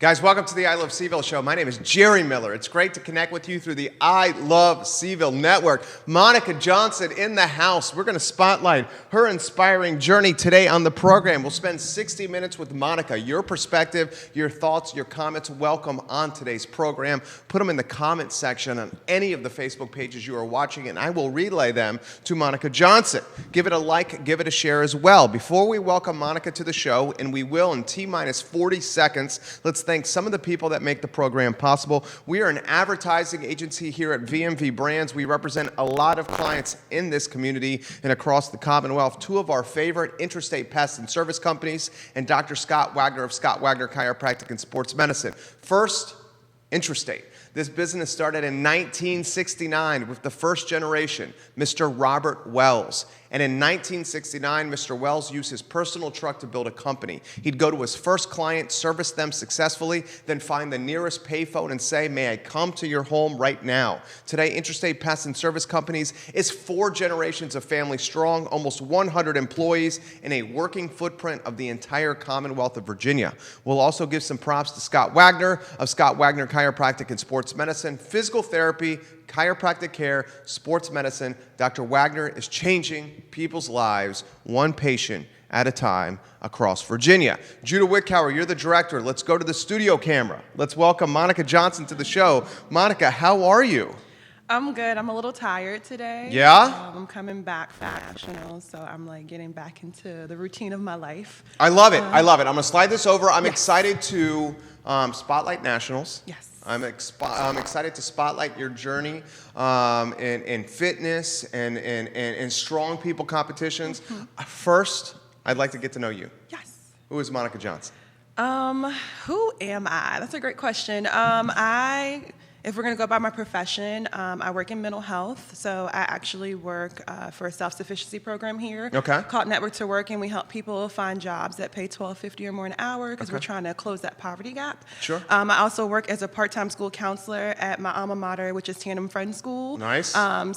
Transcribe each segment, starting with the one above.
Guys, welcome to the I Love CVille Show. My name is Jerry Miller. It's great to connect with you through the I Love CVille network. Monica Johnson in the house. We're going to spotlight her inspiring journey today on the program. We'll spend 60 minutes with Monica. Your perspective, your thoughts, your comments, welcome on today's program. Put them in the comment section on any of the Facebook pages you are watching, and I will relay them to Monica Johnson. Give it a like, give it a share as well. Before we welcome Monica to the show, and we will in T-minus 40 seconds, let's thank some of the people that make the program possible. We are an advertising agency here at VMV Brands. We represent a lot of clients in this community and across the Commonwealth. Two of our favorite interstate pest and service companies, and Dr. Scott Wagner of Scott Wagner Chiropractic and Sports Medicine. First, Intrastate. This business started in 1969 with the first generation, Mr. Robert Wells. And in 1969, Mr. Wells used his personal truck to build a company. He'd go to his first client, service them successfully, then find the nearest payphone and say, "May I come to your home right now?" Today, Interstate Pest and Service Companies is 4 generations of family strong, almost 100 employees, and a working footprint of the entire Commonwealth of Virginia. We'll also give some props to Scott Wagner of Scott Wagner Chiropractic and Sports Medicine, physical therapy, chiropractic care, sports medicine. Dr. Wagner is changing people's lives one patient at a time across Virginia. Judah Wickower, you're the director. Let's go to the studio camera. Let's welcome Monica Johnson to the show. Monica, how are you? I'm good. I'm a little tired today. Yeah? I'm coming back from nationals, so I'm like getting back into the routine of my life. I love it. I love it. I'm going to slide this over. I'm excited to spotlight nationals. Yes. I'm excited to spotlight your journey in fitness and strong people competitions. Mm-hmm. First, I'd like to get to know you. Yes. Who is Monica Johnson? Who am I? That's a great question. If we're going to go by my profession, I work in mental health. So I actually work for a self-sufficiency program here called Network to Work, and we help people find jobs that pay $12.50 or more an hour because we're trying to close that poverty gap. Sure. I also work as a part-time school counselor at my alma mater, which is Tandem Friends School. Nice.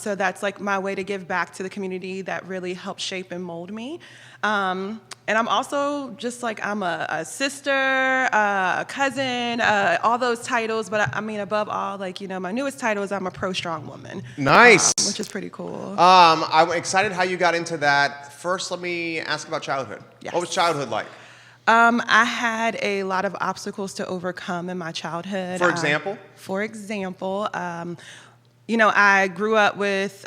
So that's like my way to give back to the community that really helped shape and mold me. And I'm also just like, I'm a sister, a cousin, all those titles. But I mean, above all, like, you know, my newest title is I'm a pro strong woman. Nice. Which is pretty cool. I'm excited how you got into that. First, let me ask about childhood. Yes. What was childhood like? I had a lot of obstacles to overcome in my childhood. For example? You know, I grew up with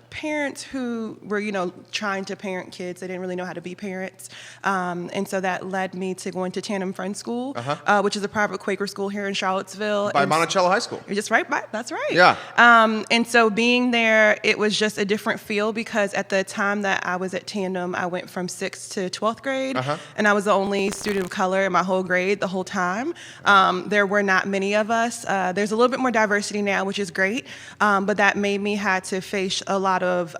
parents who were, you know, trying to parent kids. They didn't really know how to be parents. And so that led me to going to Tandem Friends School, which is a private Quaker school here in Charlottesville. By Monticello High School. You're just right by, that's right. Yeah. And so being there, it was just a different feel because at the time that I was at Tandem, I went from 6th to 12th grade. And I was the only student of color in my whole grade the whole time. There were not many of us. There's a little bit more diversity now, which is great. But that made me had to face a lot of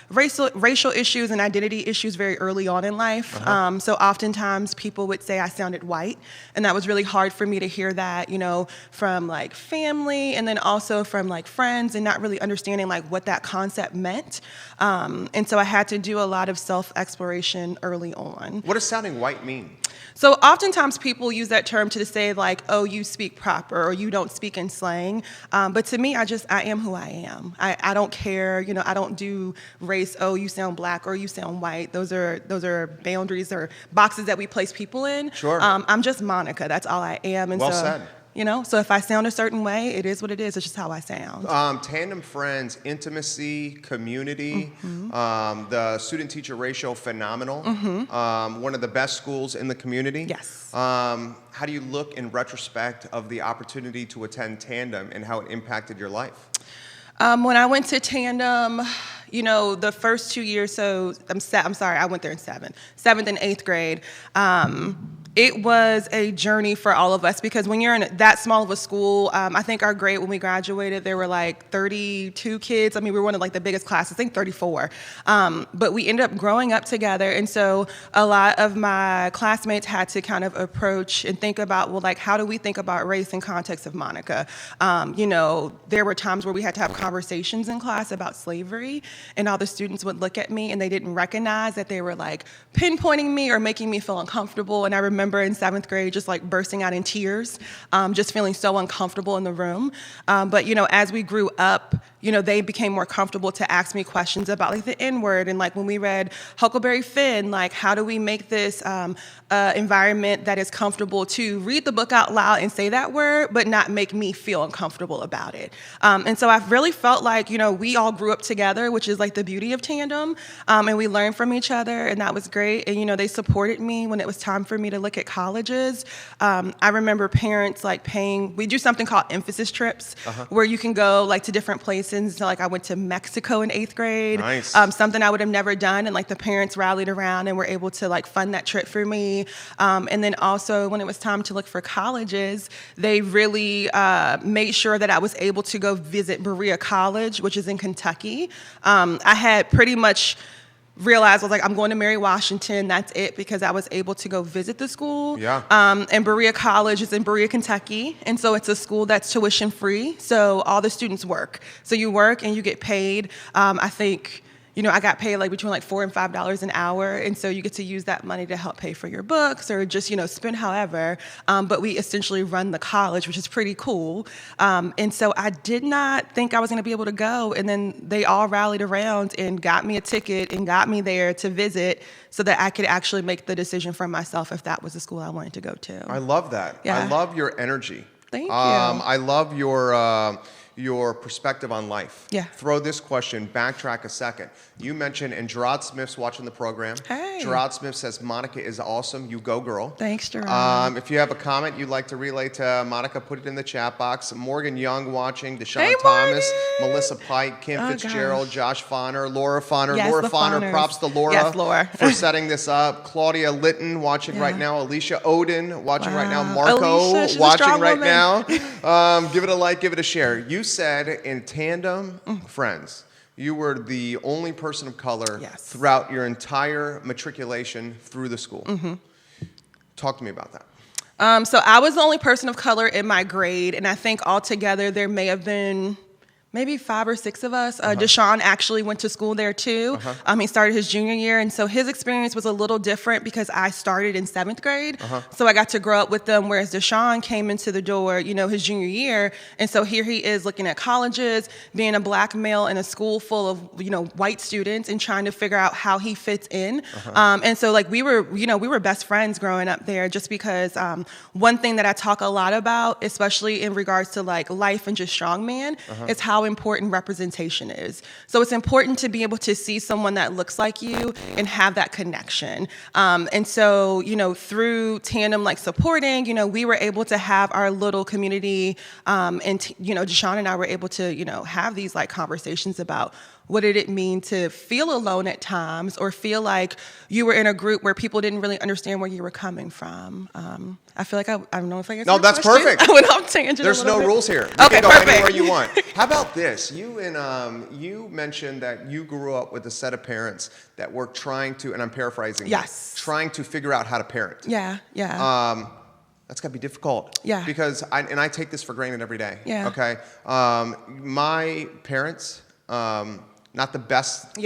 racial issues and identity issues very early on in life. So oftentimes people would say I sounded white, and that was really hard for me to hear that, you know, from like family and then also from like friends and not really understanding like what that concept meant. And so I had to do a lot of self-exploration early on. What does sounding white mean? So oftentimes people use that term to say like, oh, you speak proper or you don't speak in slang. But to me, I am who I am. I don't care, you know, I don't do race, oh, you sound black or you sound white. Those are boundaries or boxes that we place people in. Sure. I'm just Monica. That's all I am. And well said. You know, so if I sound a certain way, it is what it is. It's just how I sound. Tandem Friends, intimacy, community, the student-teacher ratio, phenomenal. One of the best schools in the community. Yes. How do you look in retrospect of the opportunity to attend Tandem and how it impacted your life? When I went to Tandem, you know, the first 2 years, so I went there in 7th and 8th grade. It was a journey for all of us because when you're in that small of a school, I think our grade when we graduated, there were like 32 kids. I mean, we were one of like the biggest classes, I think 34. But we ended up growing up together. And so a lot of my classmates had to kind of approach and think about, well, like, how do we think about race in context of Monica? You know, there were times where we had to have conversations in class about slavery, and all the students would look at me and they didn't recognize that they were like pinpointing me or making me feel uncomfortable. And I remember remember in 7th grade just like bursting out in tears, just feeling so uncomfortable in the room. But, as we grew up, they became more comfortable to ask me questions about like the N-word, and like when we read Huckleberry Finn, like how do we make this environment that is comfortable to read the book out loud and say that word, but not make me feel uncomfortable about it. And so I've really felt like, we all grew up together, which is like the beauty of Tandem, and we learned from each other, and that was great. And, they supported me when it was time for me to look at colleges. I remember parents like we do something called emphasis trips, where you can go like to different places. So like I went to Mexico in 8th grade, nice. Something I would have never done. And like the parents rallied around and were able to like fund that trip for me. And then also when it was time to look for colleges, they really made sure that I was able to go visit Berea College, which is in Kentucky. I had pretty much realized, I was like, I'm going to Mary Washington, that's it, because I was able to go visit the school. Yeah. And Berea College is in Berea, Kentucky, and so it's a school that's tuition free, so all the students work. So you work and you get paid, I think, I got paid like between like $4 and $5 an hour, and so you get to use that money to help pay for your books or just, spend however, but we essentially run the college, which is pretty cool. And so I did not think I was going to be able to go, and then they all rallied around and got me a ticket and got me there to visit so that I could actually make the decision for myself if that was the school I wanted to go to. I love that. Yeah. I love your energy. Thank you. I love your perspective on life. Yeah. Throw this question, backtrack a second. You mentioned, and Gerard Smith's watching the program. Hey. Gerard Smith says, Monica is awesome. You go, girl. Thanks, Gerard. If you have a comment you'd like to relay to Monica, put it in the chat box. Morgan Young watching, Deshaun Hey, Thomas, Morgan. Melissa Pike, Kim Oh, Fitzgerald, gosh. Josh Fonner, Laura Fonner. Yes, Laura the Fonner, Fonners. props to Laura, Yes, Laura. for setting this up. Claudia Litton watching right Yeah. now. Alicia Oden watching right now. Wow. Marco Alicia, she's a watching strong right woman. now. Give it a like, give it a share. You said in Tandem Friends, you were the only person of color Yes. throughout your entire matriculation through the school. Talk to me about that. So I was the only person of color in my grade, and I think altogether there may have been maybe 5 or 6 of us. Deshaun actually went to school there too. He started his junior year, and so his experience was a little different because I started in 7th grade. So I got to grow up with them, whereas Deshaun came into the door, his junior year, and so here he is looking at colleges, being a black male in a school full of white students, and trying to figure out how he fits in. And so like we were best friends growing up there, just because one thing that I talk a lot about, especially in regards to like life and just strongman, is how important representation is. So it's important to be able to see someone that looks like you and have that connection. And so, through Tandem like supporting, we were able to have our little community, and Deshaun and I were able to, have these like conversations about what did it mean to feel alone at times, or feel like you were in a group where people didn't really understand where you were coming from. I feel like I don't know if I answered No, your that's question. perfect. I went off tangent. There's a little no bit. rules here. You Okay, can go perfect. anywhere you want. How about this? You mentioned that you grew up with a set of parents that were trying to, and I'm paraphrasing, Yes. trying to figure out how to parent. Yeah. That's got to be difficult. Yeah. Because I take this for granted every day. Yeah. Okay. My parents, not the best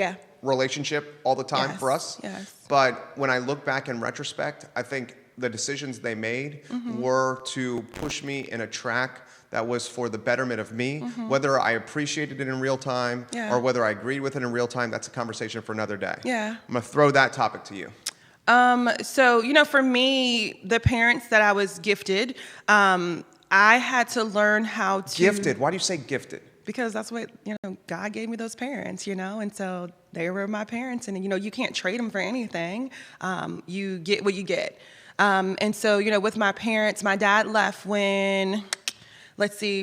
relationship all the time for us. Yes. But when I look back in retrospect, I think the decisions they made were to push me in a track that was for the betterment of me. Whether I appreciated it in real time or whether I agreed with it in real time, that's a conversation for another day. Yeah. I'm going to throw that topic to you. So, for me, the parents that I was gifted, I had to learn how to... Gifted? Why do you say gifted? Because that's what, God gave me those parents, and so they were my parents, and, you can't trade them for anything. You get what you get. And so, with my parents, my dad left when...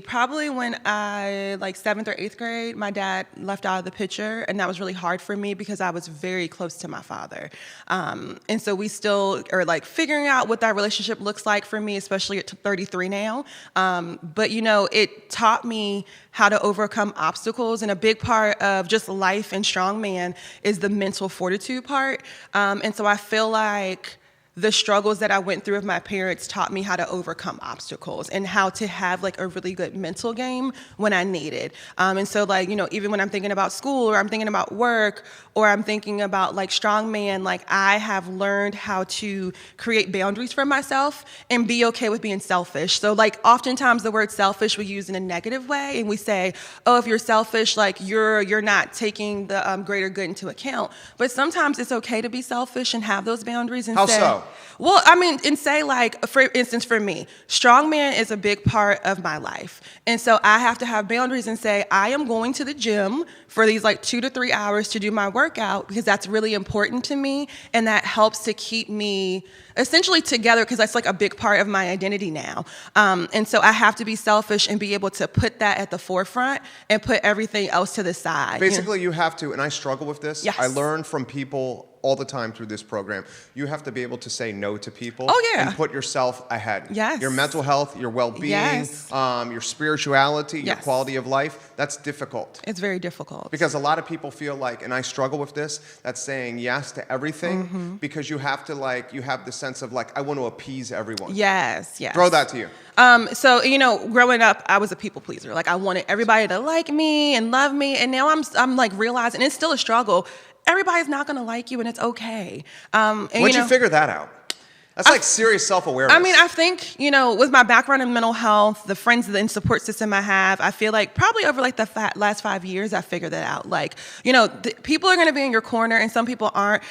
probably when I, 7th or 8th grade, my dad left out of the picture, and that was really hard for me because I was very close to my father. And so we still are, figuring out what that relationship looks like for me, especially at 33 now. But, it taught me how to overcome obstacles, and a big part of just life and strongman is the mental fortitude part. And so I feel like the struggles that I went through with my parents taught me how to overcome obstacles and how to have like a really good mental game when I need it. And so like, even when I'm thinking about school or I'm thinking about work or I'm thinking about like strongman, like I have learned how to create boundaries for myself and be okay with being selfish. So like oftentimes the word selfish we use in a negative way, and we say, oh, if you're selfish, like you're not taking the greater good into account. But sometimes it's okay to be selfish and have those boundaries and How say, so? Well, I mean, and say like, for instance, for me, strongman is a big part of my life. And so I have to have boundaries and say, I am going to the gym for these like 2 to 3 hours to do my workout because that's really important to me. And that helps to keep me essentially together because that's like a big part of my identity now. And so I have to be selfish and be able to put that at the forefront and put everything else to the side. Basically, you have to, and I struggle with this. Yes. I learn from people all the time through this program. You have to be able to say no to people. Oh, yeah. And put yourself ahead. Yes. Your mental health, your well-being, Yes. Your spirituality, your Yes. quality of life. That's difficult. It's very difficult. Because a lot of people feel like, and I struggle with this, that's saying yes to everything because you have to you have the sense of like, I want to appease everyone. Yes. Throw that to you. So, growing up, I was a people pleaser. Like I wanted everybody to like me and love me. And now I'm like realizing it's still a struggle. Everybody's not going to like you and it's okay. Once you figure that out, that's like serious self-awareness. I mean, I think, with my background in mental health, the friends and support system I have, I feel like probably over like the last 5 years, I figured that out. Like, people are going to be in your corner and some people aren't.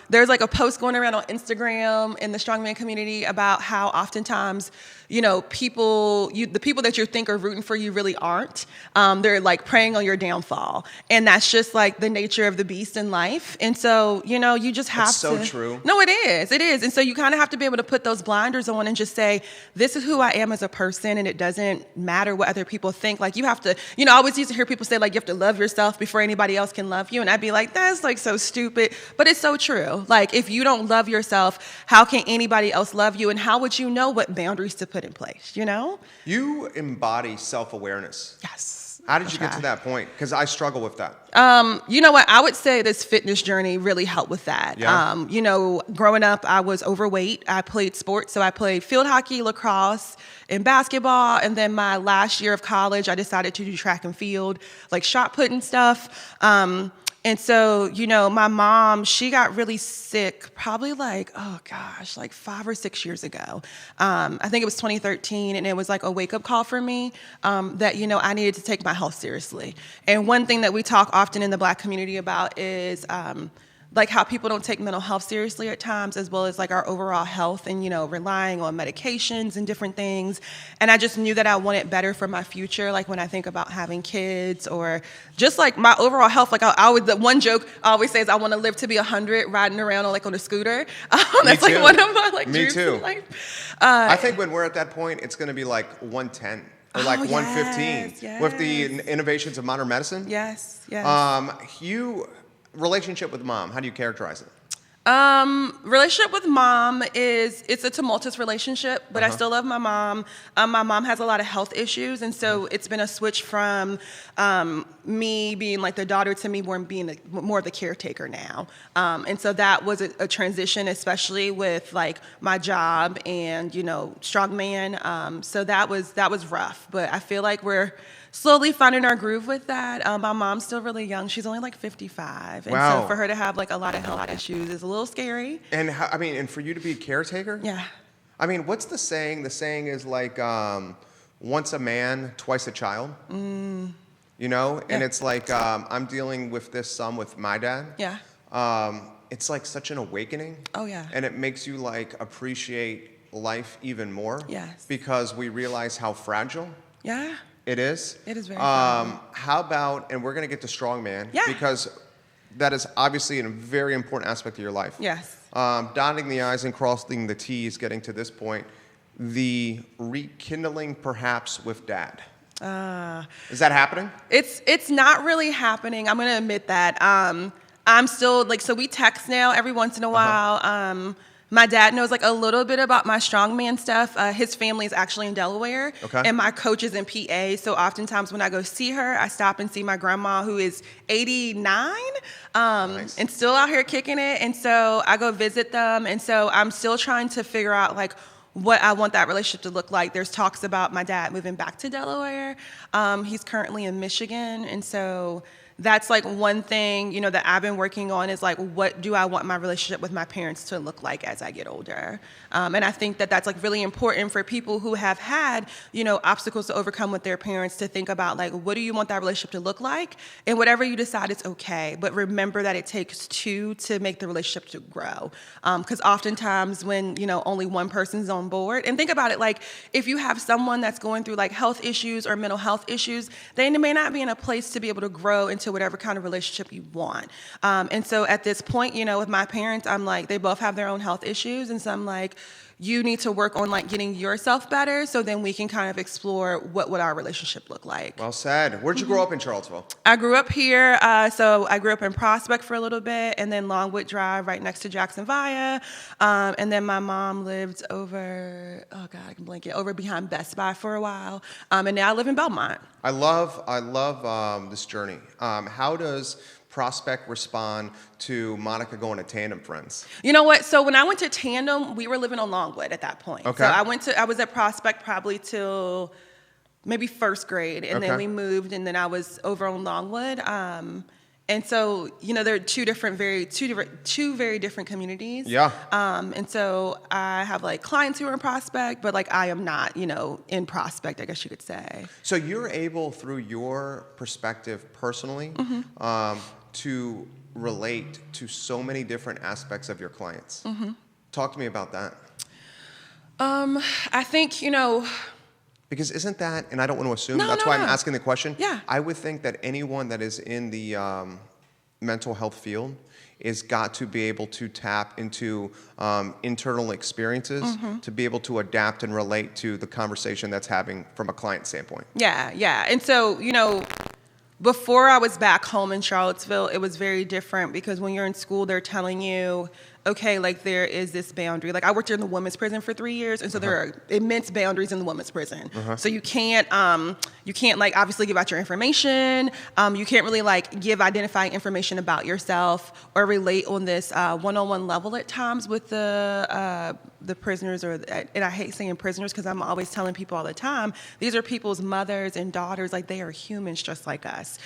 There's like a post going around on Instagram in the strongman community about how oftentimes, the people that you think are rooting for you really aren't. They're like preying on your downfall. And that's just like the nature of the beast in life. And so, you just have That's so true. No, it is. It is. And so you kind of have to be able to put those blinders on and just say, this is who I am as a person, and it doesn't matter what other people think. Like you have to, I always used to hear people say like you have to love yourself before anybody else can love you. And I'd be like, that's like so stupid. But it's so true. Like if you don't love yourself, how can anybody else love you? And how would you know what boundaries to put in place, You embody self-awareness. Yes. How did you get to that point? Because I struggle with that. You know what? I would say this fitness journey really helped with that. Yeah. Growing up, I was overweight. I played sports. So I played field hockey, lacrosse, and basketball. And then my last year of college, I decided to do track and field, like shot put and stuff. And so, my mom, she got really sick probably like 5 or 6 years ago. I think it was 2013, and it was like a wake-up call for me that, I needed to take my health seriously. And one thing that we talk often in the Black community about is like how people don't take mental health seriously at times, as well as like our overall health and, relying on medications and different things. And I just knew that I wanted better for my future. Like when I think about having kids or just like my overall health, like the one joke I always say is I want to live to be 100 riding around on a scooter. That's like one of my dreams in life. I think when we're at that point, it's going to be like 110. Or like 115 yes. with the innovations of modern medicine. Yes. Relationship with mom, how do you characterize it? Relationship with mom it's a tumultuous relationship, but I still love my mom. My mom has a lot of health issues, and so it's been a switch from me being like the daughter to me being more of the caretaker now. And so that was a transition, especially with like my job and strongman. So that was rough, but I feel like we're slowly finding our groove with that. My mom's still really young. She's only like 55. And wow. So for her to have like a lot of health issues is a little scary. And and for you to be a caretaker? Yeah. I mean, what's the saying? The saying is like, once a man, twice a child. And it's like, I'm dealing with this some with my dad. Yeah. It's like such an awakening. Oh, yeah. And it makes you like appreciate life even more. Yes. Because we realize how fragile. Yeah. It is? It is very fragile. How about, and we're going to get to strongman, yeah. because that is obviously a very important aspect of your life. Yes. Dotting the I's and crossing the T's, getting to this point, the rekindling perhaps with dad. Is that happening? It's not really happening. I'm going to admit that. I'm still, so we text now every once in a while. My dad knows like a little bit about my strongman stuff. His family is actually in Delaware, and my coach is in PA. So oftentimes when I go see her, I stop and see my grandma, who is 89, and still out here kicking it. And so I go visit them, and so I'm still trying to figure out like what I want that relationship to look like. There's talks about my dad moving back to Delaware. He's currently in Michigan, and so that's like one thing, you know, that I've been working on is like, what do I want my relationship with my parents to look like as I get older? And I think that that's like really important for people who have had, you know, obstacles to overcome with their parents to think about like, what do you want that relationship to look like? And whatever you decide, it's okay. But remember that it takes two to make the relationship to grow. Because oftentimes when, you know, only one person's on board, and think about it, like if you have someone that's going through like health issues or mental health issues, they may not be in a place to be able to grow into whatever kind of relationship you want. And so at this point, you know, with my parents, I'm like, they both have their own health issues. And so I'm like, you need to work on like getting yourself better so then we can kind of explore what would our relationship look like. Well said. Where'd you grow up in Charlottesville? I grew up here. So I grew up in Prospect for a little bit, and then Longwood Drive right next to Jackson Via. And then my mom lived over, oh God, I can blank it, over behind Best Buy for a while. And now I live in Belmont. I love this journey. How does Prospect respond to Monica going to Tandem Friends? You know what? So when I went to Tandem, we were living on Longwood at that point. Okay. So I was at Prospect probably till maybe first grade, and then we moved, and then I was over on Longwood. And so, you know, there are two very different communities. Yeah. And so I have like clients who are in Prospect, but like I am not, you know, in Prospect, I guess you could say. So you're able, through your perspective personally, to relate to so many different aspects of your clients. Talk to me about that. I think, you know, because isn't that, and I don't want to assume, No, that's no, why no. I'm asking the question. Yeah. I would think that anyone that is in the mental health field is got to be able to tap into internal experiences to be able to adapt and relate to the conversation that's having from a client standpoint. Yeah. And so, you know, before I was back home in Charlottesville, it was very different because when you're in school, they're telling you, okay, like there is this boundary. Like I worked in the women's prison for 3 years, and so there are immense boundaries in the women's prison. So you can't like obviously give out your information. You can't really like give identifying information about yourself or relate on this one-on-one level at times with the prisoners, and I hate saying prisoners because I'm always telling people all the time, these are people's mothers and daughters, like they are humans just like us.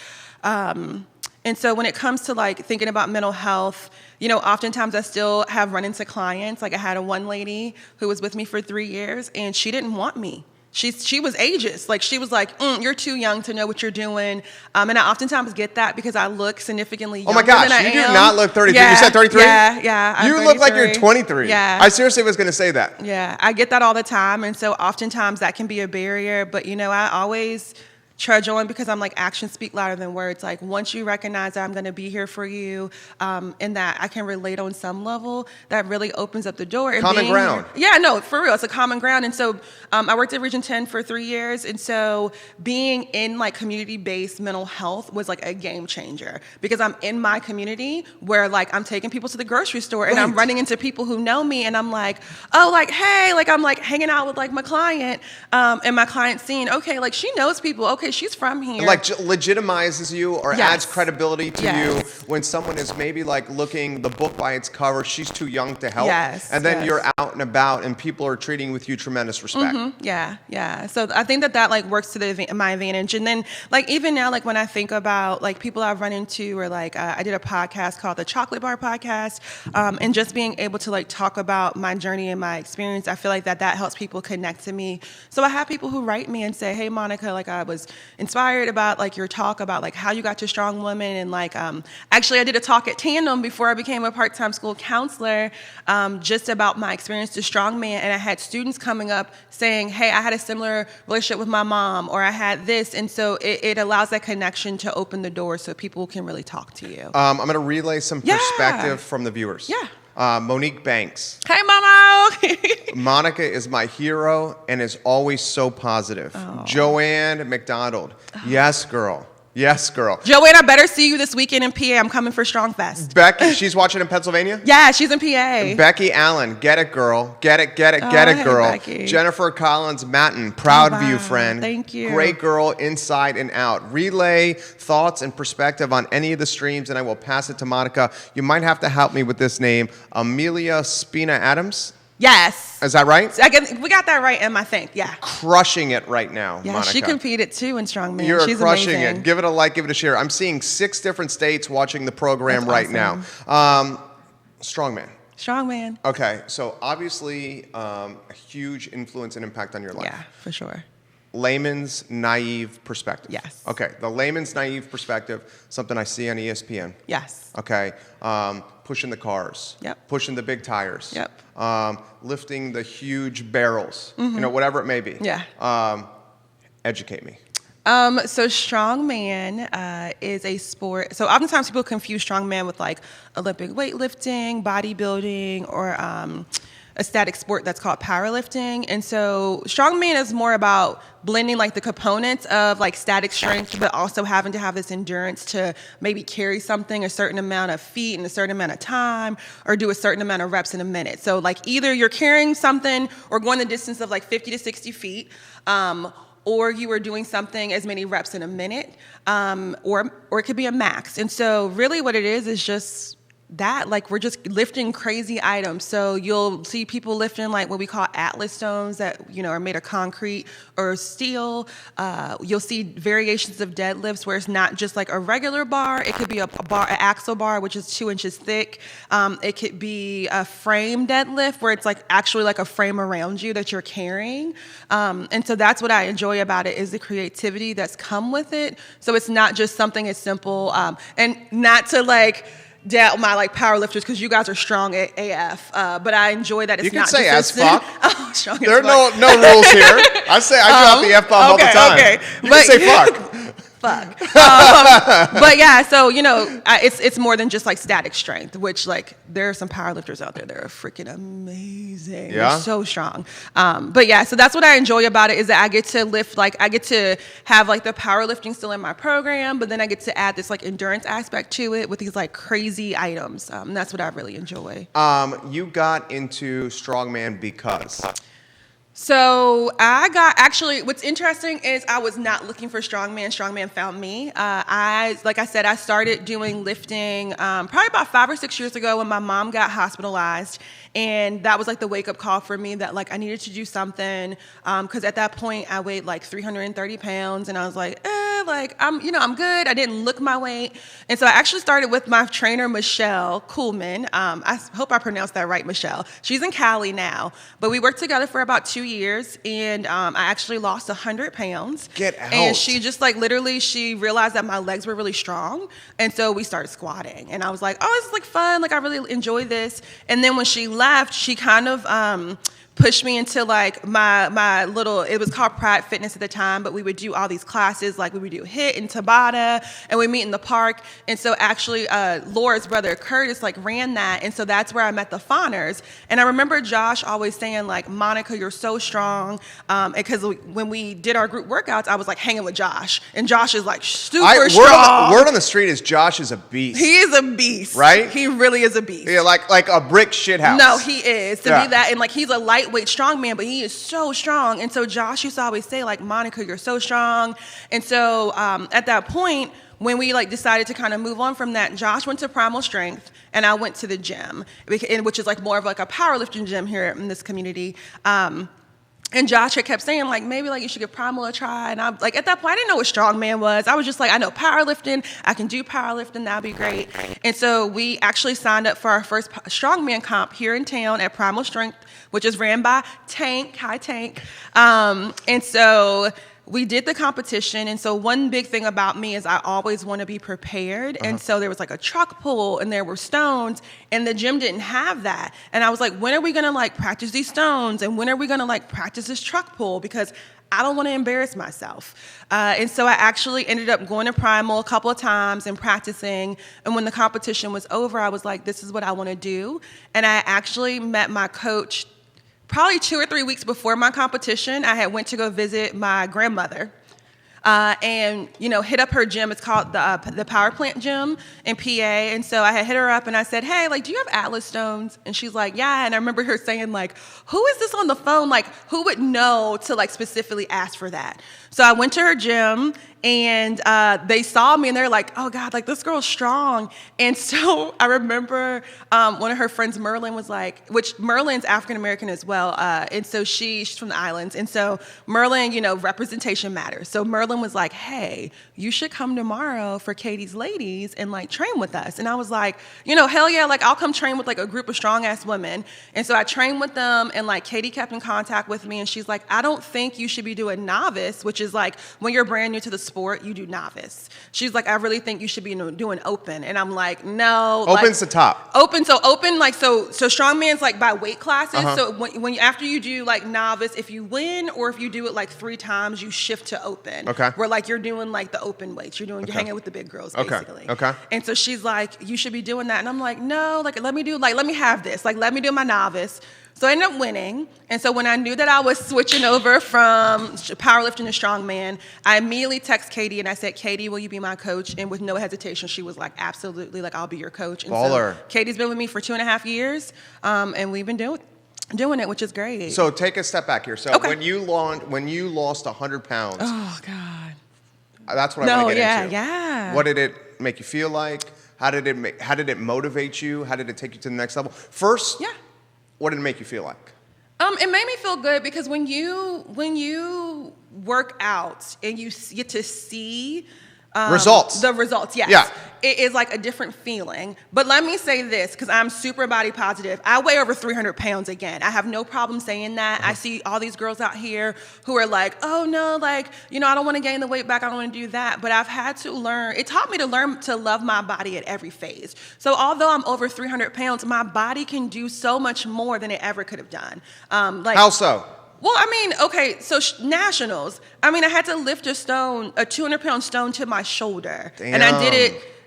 And so when it comes to like thinking about mental health, you know, oftentimes I still have run into clients. Like I had one lady who was with me for 3 years, and she didn't want me. She was ageist. Like she was like, you're too young to know what you're doing. And I oftentimes get that because I look significantly younger than I am. Oh my gosh, you do not look 33. Yeah, you said 33? Yeah. I'm You look like you're 33. 23. Yeah. I seriously was going to say that. Yeah, I get that all the time. And so oftentimes that can be a barrier. But, you know, I always trudge on because I'm like, actions speak louder than words. Like once you recognize that I'm going to be here for you, and that I can relate on some level, that really opens up the door. And common ground. Yeah, no, for real, it's a common ground. And so I worked at Region 10 for 3 years, and so being in like community-based mental health was like a game changer because I'm in my community where like I'm taking people to the grocery store and I'm running into people who know me, and I'm like, oh, like hey, like I'm like hanging out with like my client, and my client's seeing, okay, like she knows people, okay, she's from here. Like legitimizes you or adds credibility to you when someone is maybe like looking the book by its cover, she's too young to help. And then you're out and about and people are treating with you tremendous respect. Yeah. So I think that like works to my advantage. And then like even now, like when I think about like people I've run into, or like I did a podcast called the Chocolate Bar Podcast, and just being able to like talk about my journey and my experience, I feel like that helps people connect to me. So I have people who write me and say, hey, Monica, like I was inspired about like your talk about like how you got to Strong Women, and like actually I did a talk at Tandem before I became a part-time school counselor, just about my experience to Strongman, and I had students coming up saying, hey, I had a similar relationship with my mom, or I had this, and so it allows that connection to open the door so people can really talk to you. I'm going to relay some perspective from the viewers. Monique Banks. Hey, Momo. Monica is my hero and is always so positive. Joanne McDonald. Yes, girl. Yes, girl. Joanne, I better see you this weekend in PA. I'm coming for Strong Fest. Becky, she's watching in Pennsylvania? Yeah, she's in PA. Becky Allen, get it, girl. Get it, Hey, girl. Becky. Jennifer Collins Matton, proud of you, wow. friend. Thank you. Great girl, inside and out. Relay thoughts and perspective on any of the streams, and I will pass it to Monica. You might have to help me with this name. Amelia Spina Adams? Yes. Is that right? We got that right, Em, I think. Yeah. Crushing it right now, Yeah, Monica. she competed too in strongman. You're She's crushing amazing. it. Give it a like, give it a share. I'm seeing 6 different states watching the program That's right now. Strongman. Strongman. Okay, so obviously a huge influence and impact on your life. Yeah, for sure. Layman's naive perspective. Yes. Okay, the layman's naive perspective, something I see on ESPN. Yes. Okay, pushing the cars. Yep. Pushing the big tires. Yep. Lifting the huge barrels. Mm-hmm. You know, whatever it may be. Yeah. Educate me. So strongman is a sport. So oftentimes people confuse strongman with like Olympic weightlifting, bodybuilding, or a static sport that's called powerlifting. And so strongman is more about blending like the components of like static strength, but also having to have this endurance to maybe carry something a certain amount of feet in a certain amount of time, or do a certain amount of reps in a minute. So like either you're carrying something or going the distance of like 50 to 60 feet, or you are doing something as many reps in a minute, or it could be a max. And so really what it is just that, like we're just lifting crazy items. So you'll see people lifting like what we call Atlas stones that, you know, are made of concrete or steel. You'll see variations of deadlifts where it's not just like a regular bar. It could be an axle bar, which is 2 inches thick. It could be a frame deadlift where it's like actually like a frame around you that you're carrying. And so that's what I enjoy about it, is the creativity that's come with it. So it's not just something as simple, and not to like doubt my like powerlifters, because you guys are strong AF, but I enjoy that it's You can not say just as fuck. Oh, strong There are as fuck. no rules here. I drop the F-bomb all the time. Okay. You can say fuck. Fuck. But yeah, so, you know, it's more than just like static strength, which like there are some powerlifters out there that are freaking amazing. Yeah. They're so strong. But yeah, so that's what I enjoy about it, is that I get to lift, like I get to have like the powerlifting still in my program, but then I get to add this like endurance aspect to it with these like crazy items. And that's what I really enjoy. You got into strongman because? So what's interesting is I was not looking for strongman. Strongman found me. Like I said, I started doing lifting probably about 5 or 6 years ago when my mom got hospitalized. And that was like the wake up call for me that like I needed to do something. Cause at that point I weighed like 330 pounds and I was like, I'm good. I didn't look my weight. And so I actually started with my trainer, Michelle Kuhlman. I hope I pronounced that right, Michelle. She's in Cali now, but we worked together for about 2 years, and I actually lost 100 pounds. Get out. And she just like literally, she realized that my legs were really strong. And so we started squatting, and I was like, oh, this is like fun. Like I really enjoy this. And then when she left, she kind of, pushed me into like my little, it was called Pride Fitness at the time, but we would do all these classes, like we would do HIIT and Tabata, and we meet in the park. And so actually Laura's brother Curtis like ran that, and so that's where I met the Fawners. And I remember Josh always saying like, Monica, you're so strong, because when we did our group workouts, I was like hanging with Josh, and Josh is like super strong. Word on the street is Josh is a beast. He is a beast. Right? He really is a beast. Yeah, like a brick shithouse. No, he is. To Yeah. be that, and like he's a lightweight strongman, but he is so strong. And so Josh used to always say like, Monica, you're so strong. And so at that point, when we like decided to kind of move on from that, Josh went to Primal Strength and I went to the gym, which is like more of like a powerlifting gym here in this community. And Josh had kept saying, like, maybe, like, you should give Primal a try. And I'm like, at that point, I didn't know what strongman was. I was just like, I know powerlifting. I can do powerlifting. That'd be great. And so we actually signed up for our first strongman comp here in town at Primal Strength, which is ran by Tank. Hi, Tank. And so we did the competition. And so one big thing about me is I always want to be prepared. And so there was like a truck pull and there were stones, and the gym didn't have that. And I was like, when are we going to like practice these stones? And when are we going to like practice this truck pull? Because I don't want to embarrass myself. And so I actually ended up going to Primal a couple of times and practicing. And when the competition was over, I was like, this is what I want to do. And I actually met my coach probably 2 or 3 weeks before my competition. I had went to go visit my grandmother. and hit up her gym. It's called the Power Plant Gym in PA. And so I had hit her up and I said, hey, like, do you have Atlas stones? And she's like, yeah. And I remember her saying, like, who is this on the phone? Like, who would know to like specifically ask for that? So I went to her gym and they saw me and they're like, oh God, like this girl's strong. And so I remember one of her friends, Merlin, was like, which Merlin's African-American as well. And so she's from the islands. And so Merlin, representation matters. So Merlin was like, hey, you should come tomorrow for Katie's Ladies and like train with us. And I was like, hell yeah, like I'll come train with like a group of strong ass women. And so I trained with them and like Katie kept in contact with me and she's like, I don't think you should be doing novice, which is like when you're brand new to the sport, you do novice. She's like, I really think you should be doing open. And I'm like, no. Open's the top. Open, so strongman's like by weight classes. So when after you do like novice, if you win or if you do it like 3 times, you shift to open. Okay. Where like you're doing like the open weights. You're hanging with the big girls basically. Okay. And so she's like, you should be doing that. And I'm like, no, like let me have this. Like let me do my novice. So I ended up winning. And so when I knew that I was switching over from powerlifting to strongman, I immediately texted Katie and I said, Katie, will you be my coach? And with no hesitation, she was like, absolutely, like I'll be your coach. And Baller. So Katie's been with me for 2.5 years, and we've been doing it, which is great. So take a step back here. So when you lost 100 pounds. Oh God. That's what I want to get into. Yeah. What did it make you feel like? How did it motivate you? How did it take you to the next level? First, what did it make you feel like? It made me feel good because when you work out and you get to see the results, yes. Yeah. It is like a different feeling. But let me say this, because I'm super body positive. I weigh over 300 pounds again. I have no problem saying that. I see all these girls out here who are like, oh no, like, I don't want to gain the weight back. I don't want to do that. But I've had to learn. It taught me to learn to love my body at every phase. So although I'm over 300 pounds, my body can do so much more than it ever could have done. How so? Well, I mean, okay, so nationals. I mean, I had to lift a 200-pound stone to my shoulder. Damn. And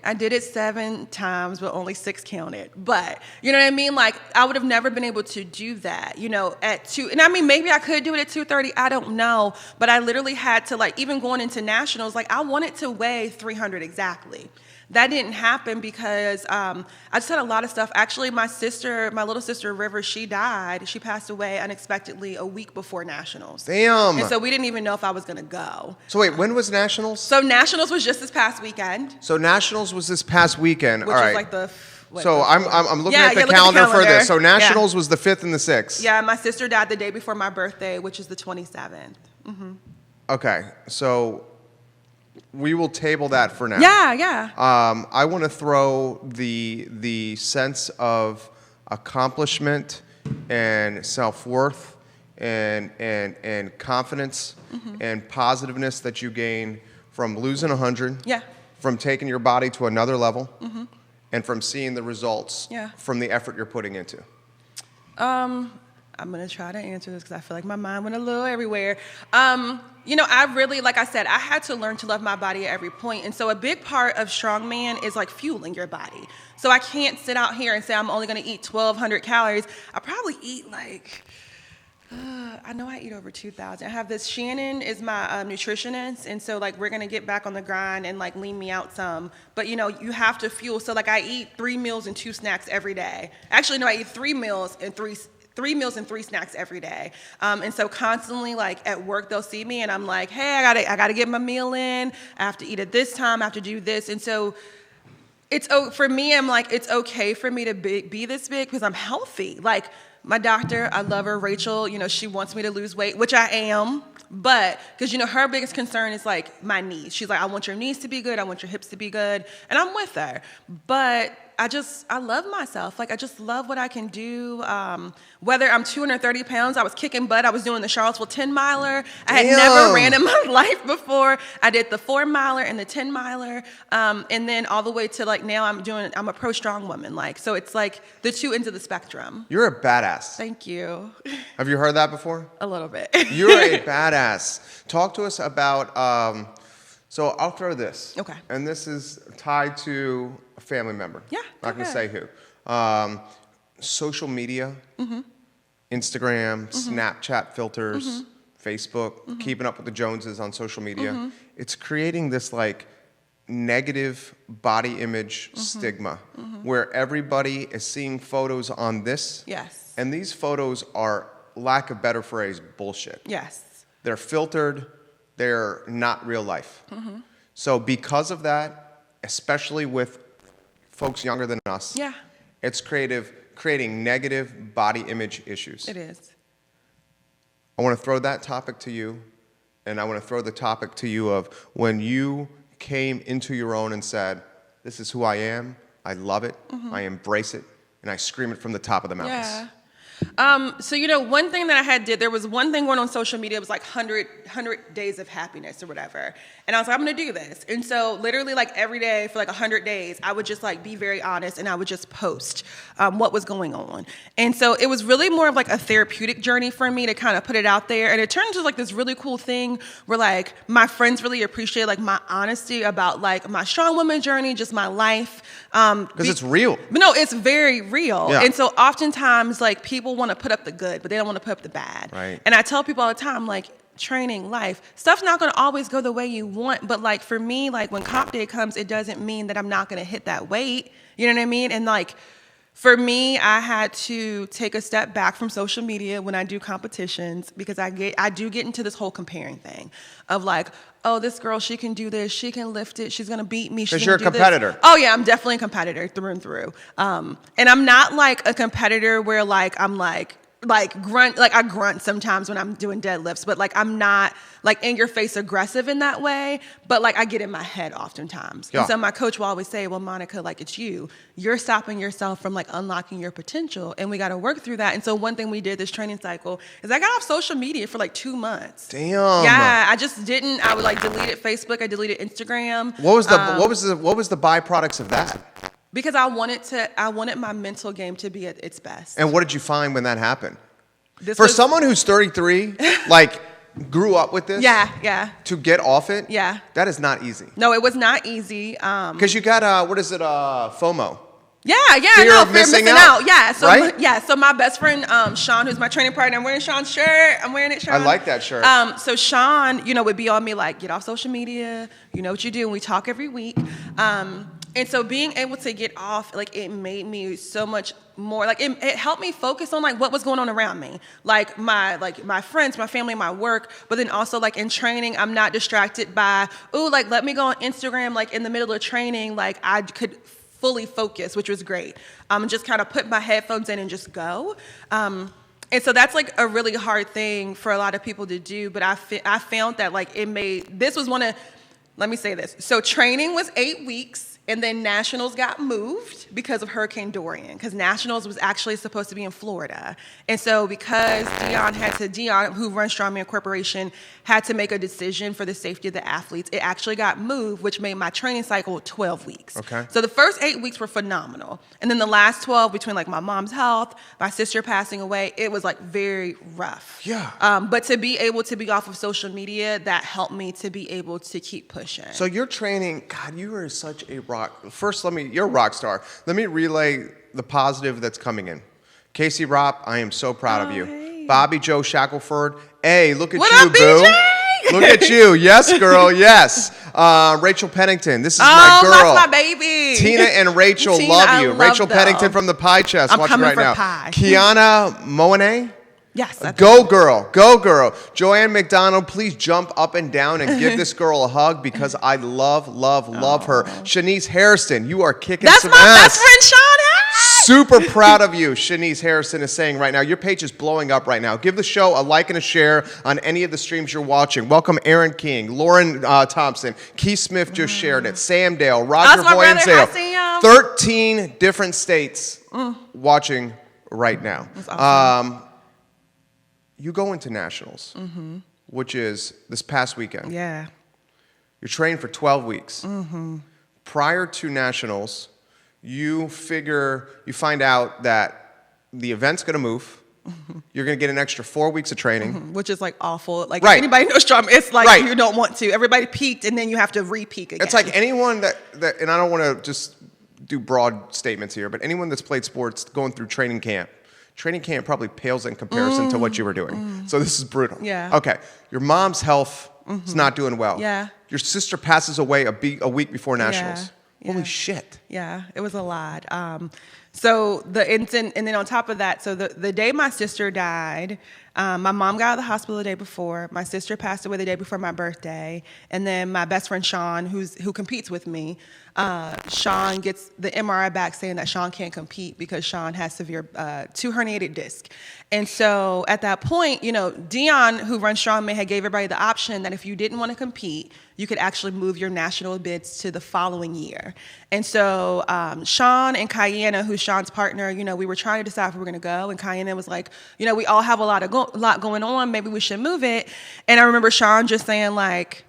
I did it 7 times, but only 6 counted. But, you know what I mean? Like, I would have never been able to do that, at 2. And I mean, maybe I could do it at 230. I don't know. But I literally had to, like, even going into nationals, like, I wanted to weigh 300 exactly. That didn't happen because I just had a lot of stuff. Actually, my little sister, River, she died. She passed away unexpectedly a week before nationals. Damn. And so we didn't even know if I was going to go. So wait, when was nationals? So nationals was just this past weekend. So nationals was this past weekend. Which All right. was like the... So I'm looking at the calendar for this. So nationals was the 5th and the 6th. Yeah, my sister died the day before my birthday, which is the 27th. Mm-hmm. Okay, so we will table that for now. Yeah. I want to throw the sense of accomplishment and self-worth and confidence and positiveness that you gain from losing 100. Yeah. From taking your body to another level. And from seeing the results from the effort you're putting into. I'm going to try to answer this because I feel like my mind went a little everywhere. I really, like I said, I had to learn to love my body at every point. And so a big part of strongman is like fueling your body. So I can't sit out here and say I'm only going to eat 1,200 calories. I probably eat like, I know I eat over 2,000. I have this, Shannon is my nutritionist. And so like we're going to get back on the grind and like lean me out some. But you have to fuel. So like I eat 3 meals and 2 snacks every day. Actually, no, I eat 3 meals and 3 snacks every day. And so constantly like at work, they'll see me and I'm like, hey, I gotta get my meal in. I have to eat at this time. I have to do this. And so for me, I'm like, it's okay for me to be this big because I'm healthy. Like my doctor, I love her, Rachel, she wants me to lose weight, which I am. But because, her biggest concern is like my knees. She's like, I want your knees to be good. I want your hips to be good. And I'm with her. But I love myself. Like, I just love what I can do. Whether I'm 230 pounds, I was kicking butt. I was doing the Charlottesville 10-miler. I had never ran in my life before. I did the 4-miler and the 10-miler. And then all the way to like now I'm a pro strong woman. Like, so it's like the 2 ends of the spectrum. You're a badass. Thank you. Have you heard that before? A little bit. You're a badass. Talk to us about, so I'll throw this. Okay. And this is tied to a family member. Yeah. Not going to say who. Social media, Instagram, Snapchat filters, Facebook, keeping up with the Joneses on social media. It's creating this like negative body image stigma where everybody is seeing photos on this. Yes. And these photos are, lack of better phrase, bullshit. Yes. They're filtered. They're not real life. So because of that, especially with folks younger than us, it's creating negative body image issues. It is. I want to throw that topic to you, and I want to throw the topic to you of when you came into your own and said, this is who I am, I love it, I embrace it, and I scream it from the top of the mountains. Yeah. So, one thing that I there was one thing going on social media. It was like 100 days of happiness or whatever. And I was like, I'm going to do this. And so literally like every day for like 100 days, I would just like be very honest and I would just post what was going on. And so it was really more of like a therapeutic journey for me to kind of put it out there. And it turned into like this really cool thing where like my friends really appreciate like my honesty about like my strong woman journey, just my life. Because it's real. But no, it's very real. Yeah. And so oftentimes like people want to put up the good, but they don't want to put up the bad. Right. And I tell people all the time, like, training, life, stuff's not going to always go the way you want. But like for me, like when comp day comes, it doesn't mean that I'm not going to hit that weight. You know what I mean? And like for me, I had to take a step back from social media when I do competitions because I do get into this whole comparing thing of like, oh, this girl, she can do this, she can lift it, she's gonna beat me. Because you're a competitor. Oh yeah, I'm definitely a competitor through and through. And I'm not like a competitor where like I'm like grunt, like I grunt sometimes when I'm doing deadlifts, but like I'm not like in your face aggressive in that way, but like I get in my head oftentimes. Yeah. And so my coach will always say, well, Monica, like it's you're stopping yourself from like unlocking your potential and we got to work through that. And so one thing we did this training cycle is I got off social media for like 2 months. Damn. Yeah, I just didn't. I would like deleted Facebook, I deleted Instagram. What was the byproducts of that? Because I wanted my mental game to be at its best. And what did you find when that happened? Someone who's 33, like grew up with this, to get off it, that is not easy. No, it was not easy. Because you got FOMO. Fear of missing out. Yeah, so right? So my best friend Sean, who's my training partner, I'm wearing Sean's shirt. I'm wearing it, Sean. I like that shirt. So Sean, would be on me like, get off social media. You know what you do, and we talk every week. And so being able to get off, like it made me so much more, like it helped me focus on like what was going on around me. Like my friends, my family, my work, but then also like in training, I'm not distracted by, like let me go on Instagram, like in the middle of training, like I could fully focus, which was great. Just kind of put my headphones in and just go. And so that's like a really hard thing for a lot of people to do, but I found that like let me say this. So training was 8 weeks. And then Nationals got moved because of Hurricane Dorian, because Nationals was actually supposed to be in Florida. And so because Dion, who runs Strongman Corporation, had to make a decision for the safety of the athletes, it actually got moved, which made my training cycle 12 weeks. Okay. So the first 8 weeks were phenomenal. And then the last 12, between like my mom's health, my sister passing away, it was like very rough. Yeah. But to be able to be off of social media, that helped me to be able to keep pushing. So you're training, God, you are such a rock. First, you're a rock star. Let me relay the positive that's coming in. Casey Ropp, I am so proud of you. Hey. Bobby Joe Shackelford, hey, look at What you, up, boo. BJ? Look at you. Yes, girl, yes. Rachel Pennington, this is my girl. Oh, that's my baby. Tina and Rachel love you. Rachel Pennington from the Pie Chest, I'm watching coming right for now. pie. Kiana Moane. Yes. Go girl, go girl. Joanne McDonald, please jump up and down and give this girl a hug because I love her. Shanice Harrison, you are kicking some ass. That's my best friend, Sean Harris. Super proud of you, Shanice Harrison is saying right now. Your page is blowing up right now. Give the show a like and a share on any of the streams you're watching. Welcome Aaron King, Lauren Thompson, Keith Smith just shared it, Sam Dale, Roger Voyansale. 13 different states watching right now. That's awesome. You go into Nationals, which is this past weekend. Yeah. You're trained for 12 weeks. Prior to Nationals, you find out that the event's going to move. You're going to get an extra 4 weeks of training. Which is like awful. Like right. if anybody knows Strongman, it's like right. you don't want to. Everybody peaked and then you have to re-peak again. It's like anyone that and I don't want to just do broad statements here, but anyone that's played sports going through training camp Training camp probably pales in comparison to what you were doing. So this is brutal. Yeah. Okay. Your mom's health is not doing well. Yeah. Your sister passes away a week before Nationals. Yeah. Holy shit. Yeah, it was a lot. So and then on top of that, so the day my sister died, my mom got out of the hospital the day before. My sister passed away the day before my birthday, and then my best friend Sean, who competes with me, Sean gets the MRI back saying that Sean can't compete because Sean has severe 2 herniated discs. And so at that point, Dion, who runs Strongman, had gave everybody the option that if you didn't want to compete, you could actually move your national bids to the following year. And so Sean and Kayana, who's Sean's partner, we were trying to decide if we were going to go. And Kayana was like, we all have a lot going on. Maybe we should move it. And I remember Sean just saying like,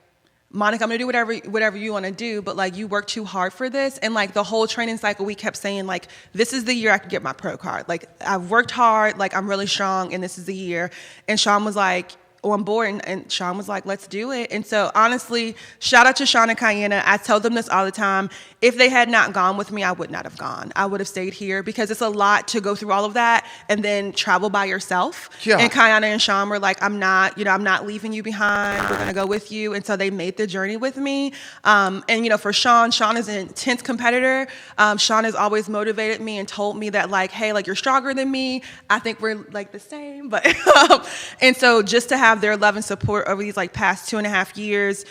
Monica, I'm gonna do whatever you want to do, but like you work too hard for this. And like the whole training cycle, we kept saying like, this is the year I can get my pro card. Like I've worked hard, like I'm really strong, and this is the year. And Sean was like on board, and Sean was like, let's do it. And so honestly, shout out to Sean and Kayana. I tell them this all the time. If they had not gone with me, I would not have gone. I would have stayed here because it's a lot to go through all of that and then travel by yourself. Yeah. And Kayana and Sean were like, I'm not leaving you behind. We're going to go with you. And so they made the journey with me. And for Sean is an intense competitor. Sean has always motivated me and told me that like, hey, like you're stronger than me. I think we're like the same, but, and so just to have their love and support over these like past 2.5 years,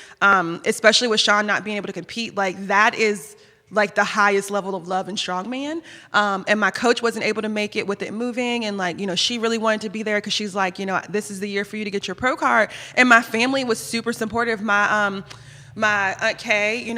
especially with Sean not being able to compete, like that is like the highest level of love in strongman. And my coach wasn't able to make it with it moving. And like, she really wanted to be there because she's like, this is the year for you to get your pro card. And my family was super supportive. My Aunt Kay,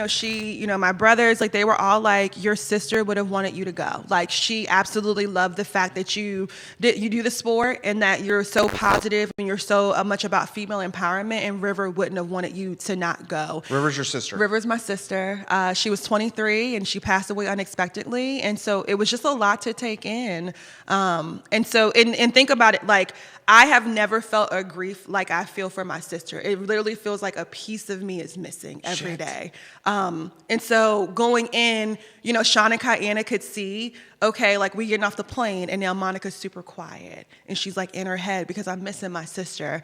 my brothers, like they were all like, your sister would have wanted you to go. Like she absolutely loved the fact that you do the sport and that you're so positive and you're so much about female empowerment, and River wouldn't have wanted you to not go. River's your sister? River's my sister. She was 23 and she passed away unexpectedly. And so it was just a lot to take in. And think about it, like I have never felt a grief like I feel for my sister. It literally feels like a piece of me is missing every day. And so going in, Sean and Kayana could see, okay, like we getting off the plane and now Monica's super quiet and she's like in her head because I'm missing my sister.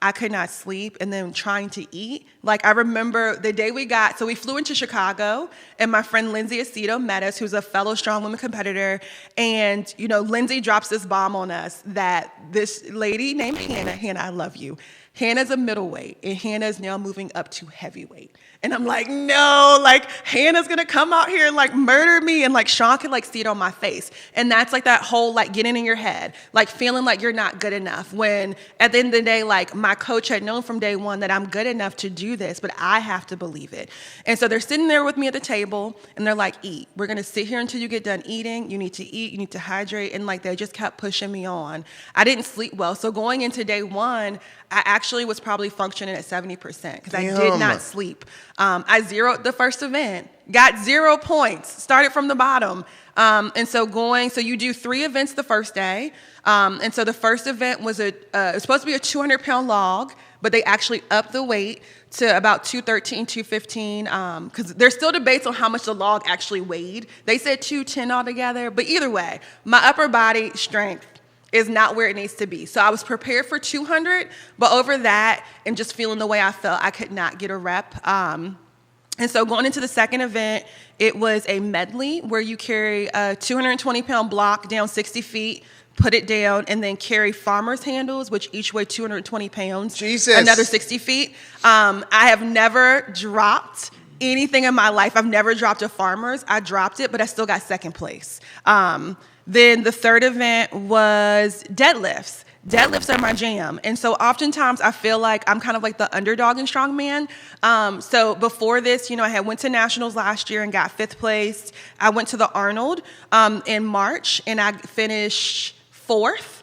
I could not sleep, and then trying to eat. Like I remember the day we flew into Chicago, and my friend Lindsay Aceto met us, who's a fellow strong women competitor. And, Lindsay drops this bomb on us that this lady named Hannah, I love you. Hannah's a middleweight, and Hannah's now moving up to heavyweight. And I'm like, no, like Hannah's gonna come out here and like murder me. And like Sean could like see it on my face. And that's like that whole like getting in your head, like feeling like you're not good enough, when at the end of the day, like my coach had known from day one that I'm good enough to do this, but I have to believe it. And so they're sitting there with me at the table and they're like, eat. We're gonna sit here until you get done eating. You need to eat, you need to hydrate. And like they just kept pushing me on. I didn't sleep well. So going into day one, I actually was probably functioning at 70% because I did not sleep. I zeroed the first event, got 0 points, started from the bottom. And so you do 3 events the first day. And so the first event was it was supposed to be a 200-pound log, but they actually upped the weight to about 213, 215, because there's still debates on how much the log actually weighed. They said 210 altogether, but either way, my upper body strength is not where it needs to be. So I was prepared for 200, but over that and just feeling the way I felt, I could not get a rep. And so going into the second event, it was a medley where you carry a 220-pound block down 60 feet, put it down, and then carry farmer's handles, which each weigh 220 pounds. Jesus. Another 60 feet. I have never dropped anything in my life. I've never dropped a farmer's. I dropped it, but I still got second place. Then the third event was deadlifts. Deadlifts are my jam. And so oftentimes I feel like I'm kind of like the underdog in strongman. So before this, I had went to nationals last year and got 5th place. I went to the Arnold in March and I finished 4th.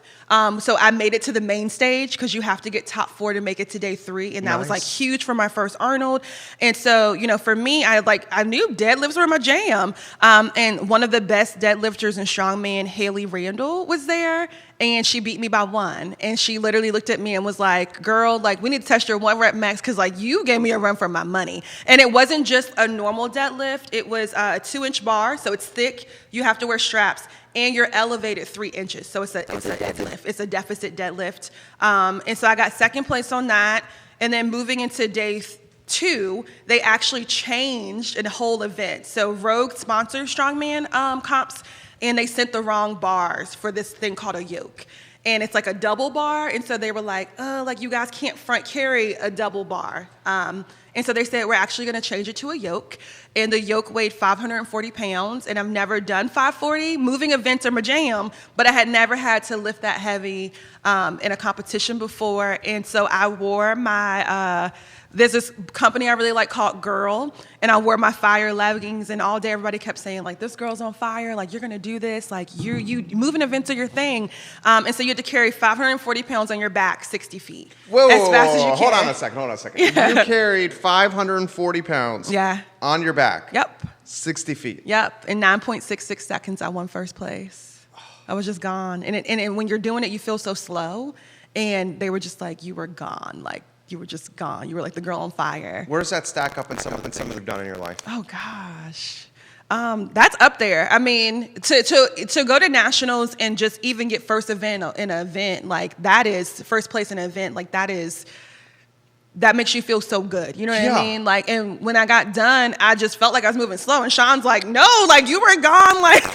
So I made it to the main stage because you have to get top 4 to make it to day 3. And that was like huge for my first Arnold. And so, for me, I knew deadlifts were my jam. And one of the best deadlifters in strongman, Haley Randall, was there. and she beat me by 1. And she literally looked at me and was like, girl, like, we need to test your 1 rep max because, like, you gave me a run for my money. And it wasn't just a normal deadlift. It was a 2-inch bar, so it's thick. You have to wear straps. And you're elevated 3 inches. So it's a deadlift. It's a deficit deadlift. And so I got second place on that. And then moving into day 2, they actually changed a whole event. So Rogue sponsored strongman comps, and they sent the wrong bars for this thing called a yoke. And it's like a double bar. And so they were like, oh, like, you guys can't front carry a double bar. And so they said, we're actually going to change it to a yoke. And the yoke weighed 540 pounds. And I've never done 540. Moving events are my jam, but I had never had to lift that heavy in a competition before. And so I wore my, there's this company I really like called Girl, and I wore my fire leggings, and all day everybody kept saying, like, this girl's on fire, like, you're gonna do this, like, you moving events are your thing. And so you had to carry 540 pounds on your back 60 feet. Whoa, as fast as you can. Hold on a second. Yeah. You carried 540 pounds on your back. Yep. 60 feet. Yep. In 9.66 seconds, I won first place. I was just gone. And when you're doing it, you feel so slow. And they were just like, you were gone. Like, you were just gone. You were like the girl on fire. Where does that stack up in some of the things you've done in your life? Oh, gosh. That's up there. I mean, to go to nationals and just even get first event in an event, like, that is first place in an event, like, that makes you feel so good. You know what I mean? Like, and when I got done, I just felt like I was moving slow. And Sean's like, no, like, you were gone. Like,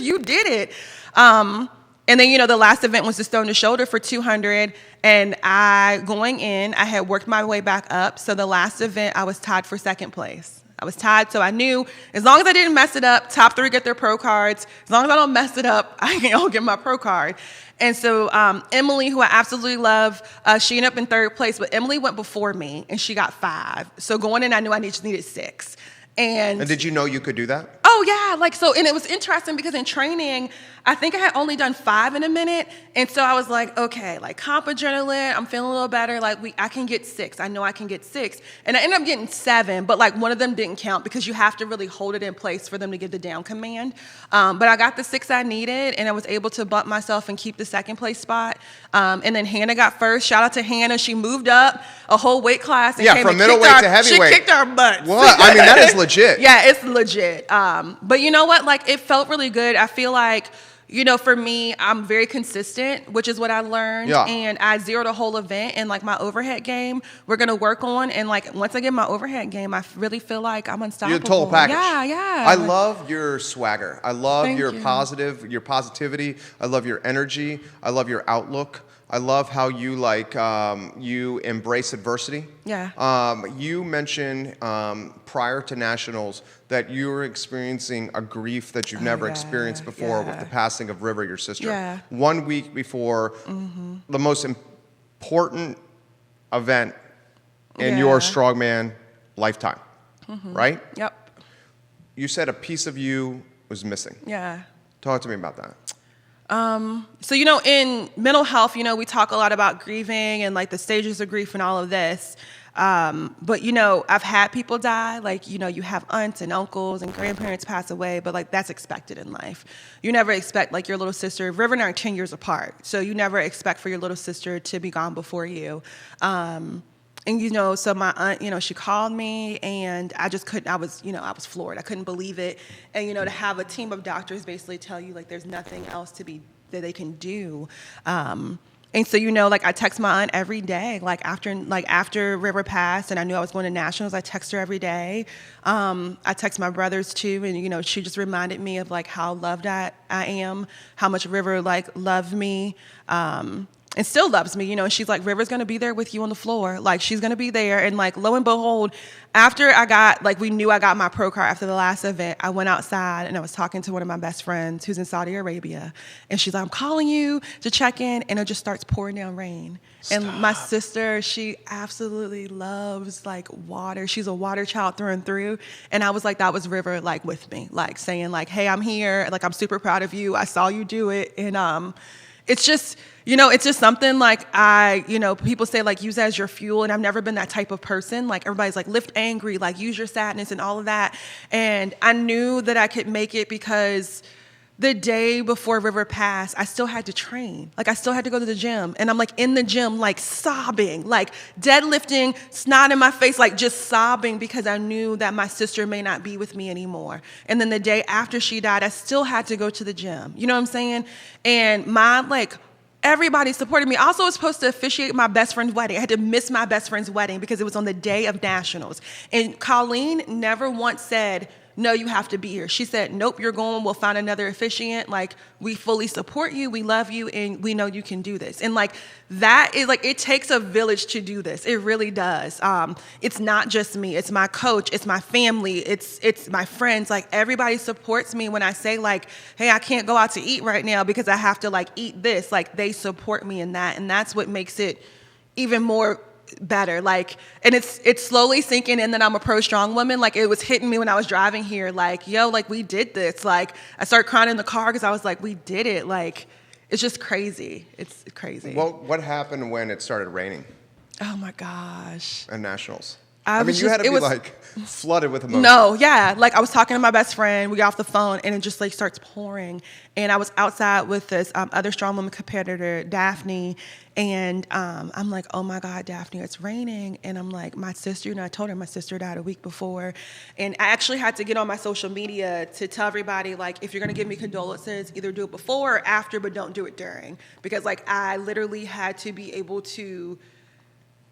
you did it. And then, the last event was the stone to shoulder for 200. And going in, I had worked my way back up. So the last event, I was tied for second place. I was tied, so I knew as long as I didn't mess it up, top 3 get their pro cards. As long as I don't mess it up, I'll get my pro card. And so Emily, who I absolutely love, she ended up in 3rd place, but Emily went before me, and she got 5. So going in, I knew I just needed 6. And did you know you could do that? Oh, yeah. Like, so, and it was interesting because in training, I think I had only done 5 in a minute. And so I was like, okay, like, comp adrenaline, I'm feeling a little better. Like, I can get 6. I know I can get 6. And I ended up getting 7, but, like, one of them didn't count because you have to really hold it in place for them to give the down command. But I got the 6 I needed, and I was able to bump myself and keep the second place spot. And then Hannah got first. Shout out to Hannah. She moved up a whole weight class. And from middleweight to heavyweight. She kicked our butts. What? I mean, that is legit. Yeah, it's legit. But you know what? Like, it felt really good. I feel like, for me, I'm very consistent, which is what I learned. Yeah. And I zeroed a whole event, and, like, my overhead game, we're going to work on. And, like, once I get my overhead game, I really feel like I'm unstoppable. You're the total package. Yeah. I love your swagger. I love your positivity. I love your energy. I love your outlook. I love how you you embrace adversity. Yeah. You mentioned prior to nationals that you were experiencing a grief that you've never experienced before with the passing of River, your sister. Yeah. 1 week before the most important event in your strongman lifetime, right? Yep. You said a piece of you was missing. Yeah. Talk to me about that. So, in mental health, we talk a lot about grieving and, like, the stages of grief and all of this. But, I've had people die. Like, you have aunts and uncles and grandparents pass away, but, like, that's expected in life. You never expect, like, your little sister, River and I are 10 years apart. So you never expect for your little sister to be gone before you. And, so my aunt, she called me, and I just couldn't, I was floored. I couldn't believe it. And, to have a team of doctors basically tell you, like, there's nothing else that they can do. And so, I text my aunt every day, after River passed, and I knew I was going to nationals, I text her every day. I text my brothers too, and, she just reminded me of, like, how loved I am, how much River, like, loved me. And still loves me, and she's like, River's gonna be there with you on the floor. Like, she's gonna be there. And, like, lo and behold, after we knew I got my pro card after the last event, I went outside and I was talking to one of my best friends who's in Saudi Arabia. And she's like, I'm calling you to check in. And it just starts pouring down rain. Stop. And my sister, she absolutely loves, like, water. She's a water child through and through. And I was like, that was River, like, with me, like, saying, like, hey, I'm here. Like, I'm super proud of you. I saw you do it. And it's just, it's just something, like, people say, like, use it as your fuel, and I've never been that type of person. Like, everybody's like, lift angry, like, use your sadness and all of that. And I knew that I could make it because the day before River passed, I still had to train. Like, I still had to go to the gym. And I'm, like, in the gym, like, sobbing, like, deadlifting, snot in my face, like, just sobbing because I knew that my sister may not be with me anymore. And then the day after she died, I still had to go to the gym. You know what I'm saying? And everybody supported me. I also was supposed to officiate my best friend's wedding. I had to miss my best friend's wedding because it was on the day of nationals. And Colleen never once said, no, you have to be here. She said, nope, you're going. We'll find another officiant. Like, we fully support you. We love you. And we know you can do this. And like, that is like, it takes a village to do this. It really does. It's not just me. It's my coach. It's my family. It's my friends. Like, everybody supports me when I say like, hey, I can't go out to eat right now because I have to like eat this. Like, they support me in that. And that's what makes it even more better. Like, and it's slowly sinking in that I'm a pro strong woman. Like, it was hitting me when I was driving here, like, yo, like, we did this. Like, I started crying in the car because I was like, we did it. Like, it's just crazy. It's crazy. Well, what happened when it started raining Oh my gosh. at nationals? I mean, was you had just- to it be was- like flooded with emotion. No, yeah. Like, I was talking to my best friend. We got off the phone, and it just like starts pouring. And I was outside with this other strong woman competitor, Daphne. And I'm like, oh my God, Daphne, it's raining. And I'm like, my sister, I told her my sister died a week before. And I actually had to get on my social media to tell everybody, like, if you're going to give me condolences, either do it before or after, but don't do it during. Because like, I literally had to be able to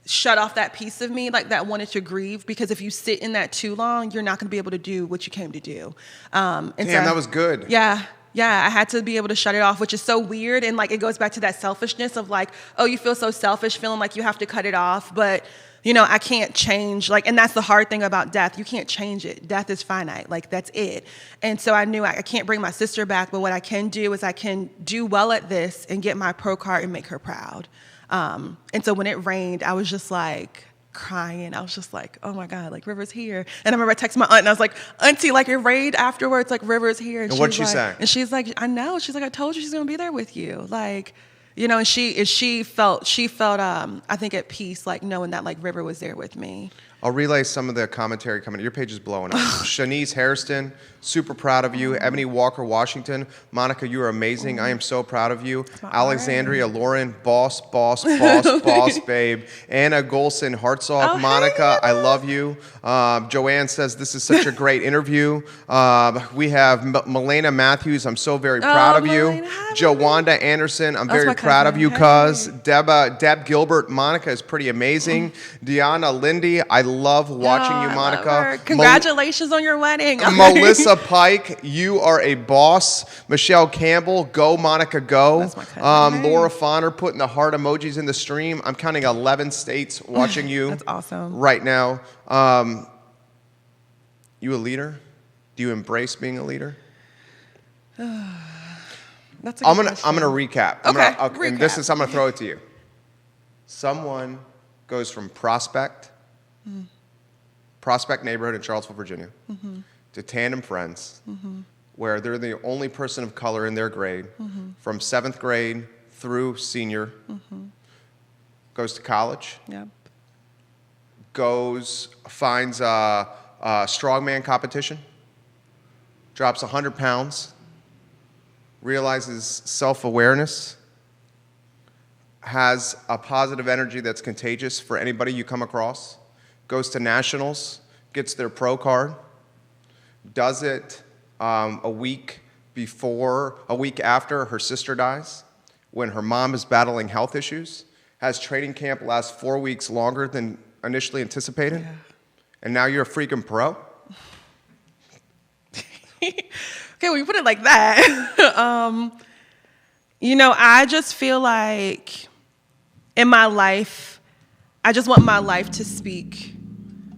shut off that piece of me, like, that wanted to grieve, because if you sit in that too long, you're not going to be able to do what you came to do. And Damn, that was good. Yeah, I had to be able to shut it off, which is so weird. And like, it goes back to that selfishness of like, oh, you feel so selfish, feeling like you have to cut it off. But, I can't change, like, and that's the hard thing about death. You can't change it. Death is finite. Like, that's it. And so I knew I can't bring my sister back, but what I can do is I can do well at this and get my pro card and make her proud. And so when it rained, I was just like crying. I was just like, oh my God, like, River's here. And I remember I texted my aunt and I was like, Auntie, like, it rained afterwards, like, River's here. And what'd she like, say? And she's like, I know. She's like, I told you she's going to be there with you. Like, and she felt, I think, at peace, like, knowing that like River was there with me. I'll relay some of the commentary coming. Your page is blowing up. Shanice Hairston, super proud of you. Ebony Walker Washington, Monica, you are amazing. I am so proud of you. Alexandria Lauren, boss, babe. Anna Golson, Hartzog, Monica, I love you. Joanne says this is such a great interview. We have Melena Matthews, I'm so very proud of you. Jawanda Anderson, I'm very proud of you, cuz. Deb Gilbert, Monica is pretty amazing. Deanna Lindy, I love watching you, Monica. Congratulations on your wedding. Melissa Pike, you are a boss. Michelle Campbell, go Monica, go. That's my cousin. Laura Fonner putting the heart emojis in the stream. I'm counting 11 states watching you. That's awesome. Right now. You a leader? Do you embrace being a leader? That's a good I'm gonna recap. Okay, And this is, I'm gonna throw it to you. Someone goes from Prospect neighborhood in Charlottesville, Virginia, to Tandem Friends, where they're the only person of color in their grade, from 7th grade through senior, goes to college, finds a strongman competition, drops 100 pounds, realizes self-awareness, has a positive energy that's contagious for anybody you come across, goes to nationals, gets their pro card, does it a week after her sister dies, when her mom is battling health issues, has training camp last 4 weeks longer than initially anticipated, and now you're a freaking pro? Okay, well, you put it like that. I just feel like in my life, I just want my life to speak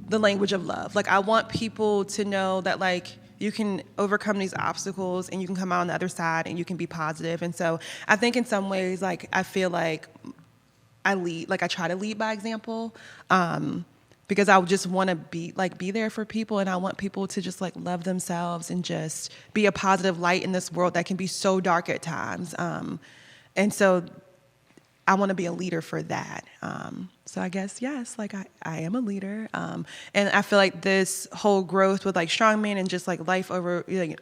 the language of love. Like, I want people to know that, like, you can overcome these obstacles and you can come out on the other side and you can be positive. And so I think in some ways, like, I feel like I try to lead by example. Because I just want to be there for people, and I want people to just like love themselves and just be a positive light in this world that can be so dark at times. And so I want to be a leader for that. So I guess, yes, like I am a leader. And I feel like this whole growth with like strongman and just like life over, like,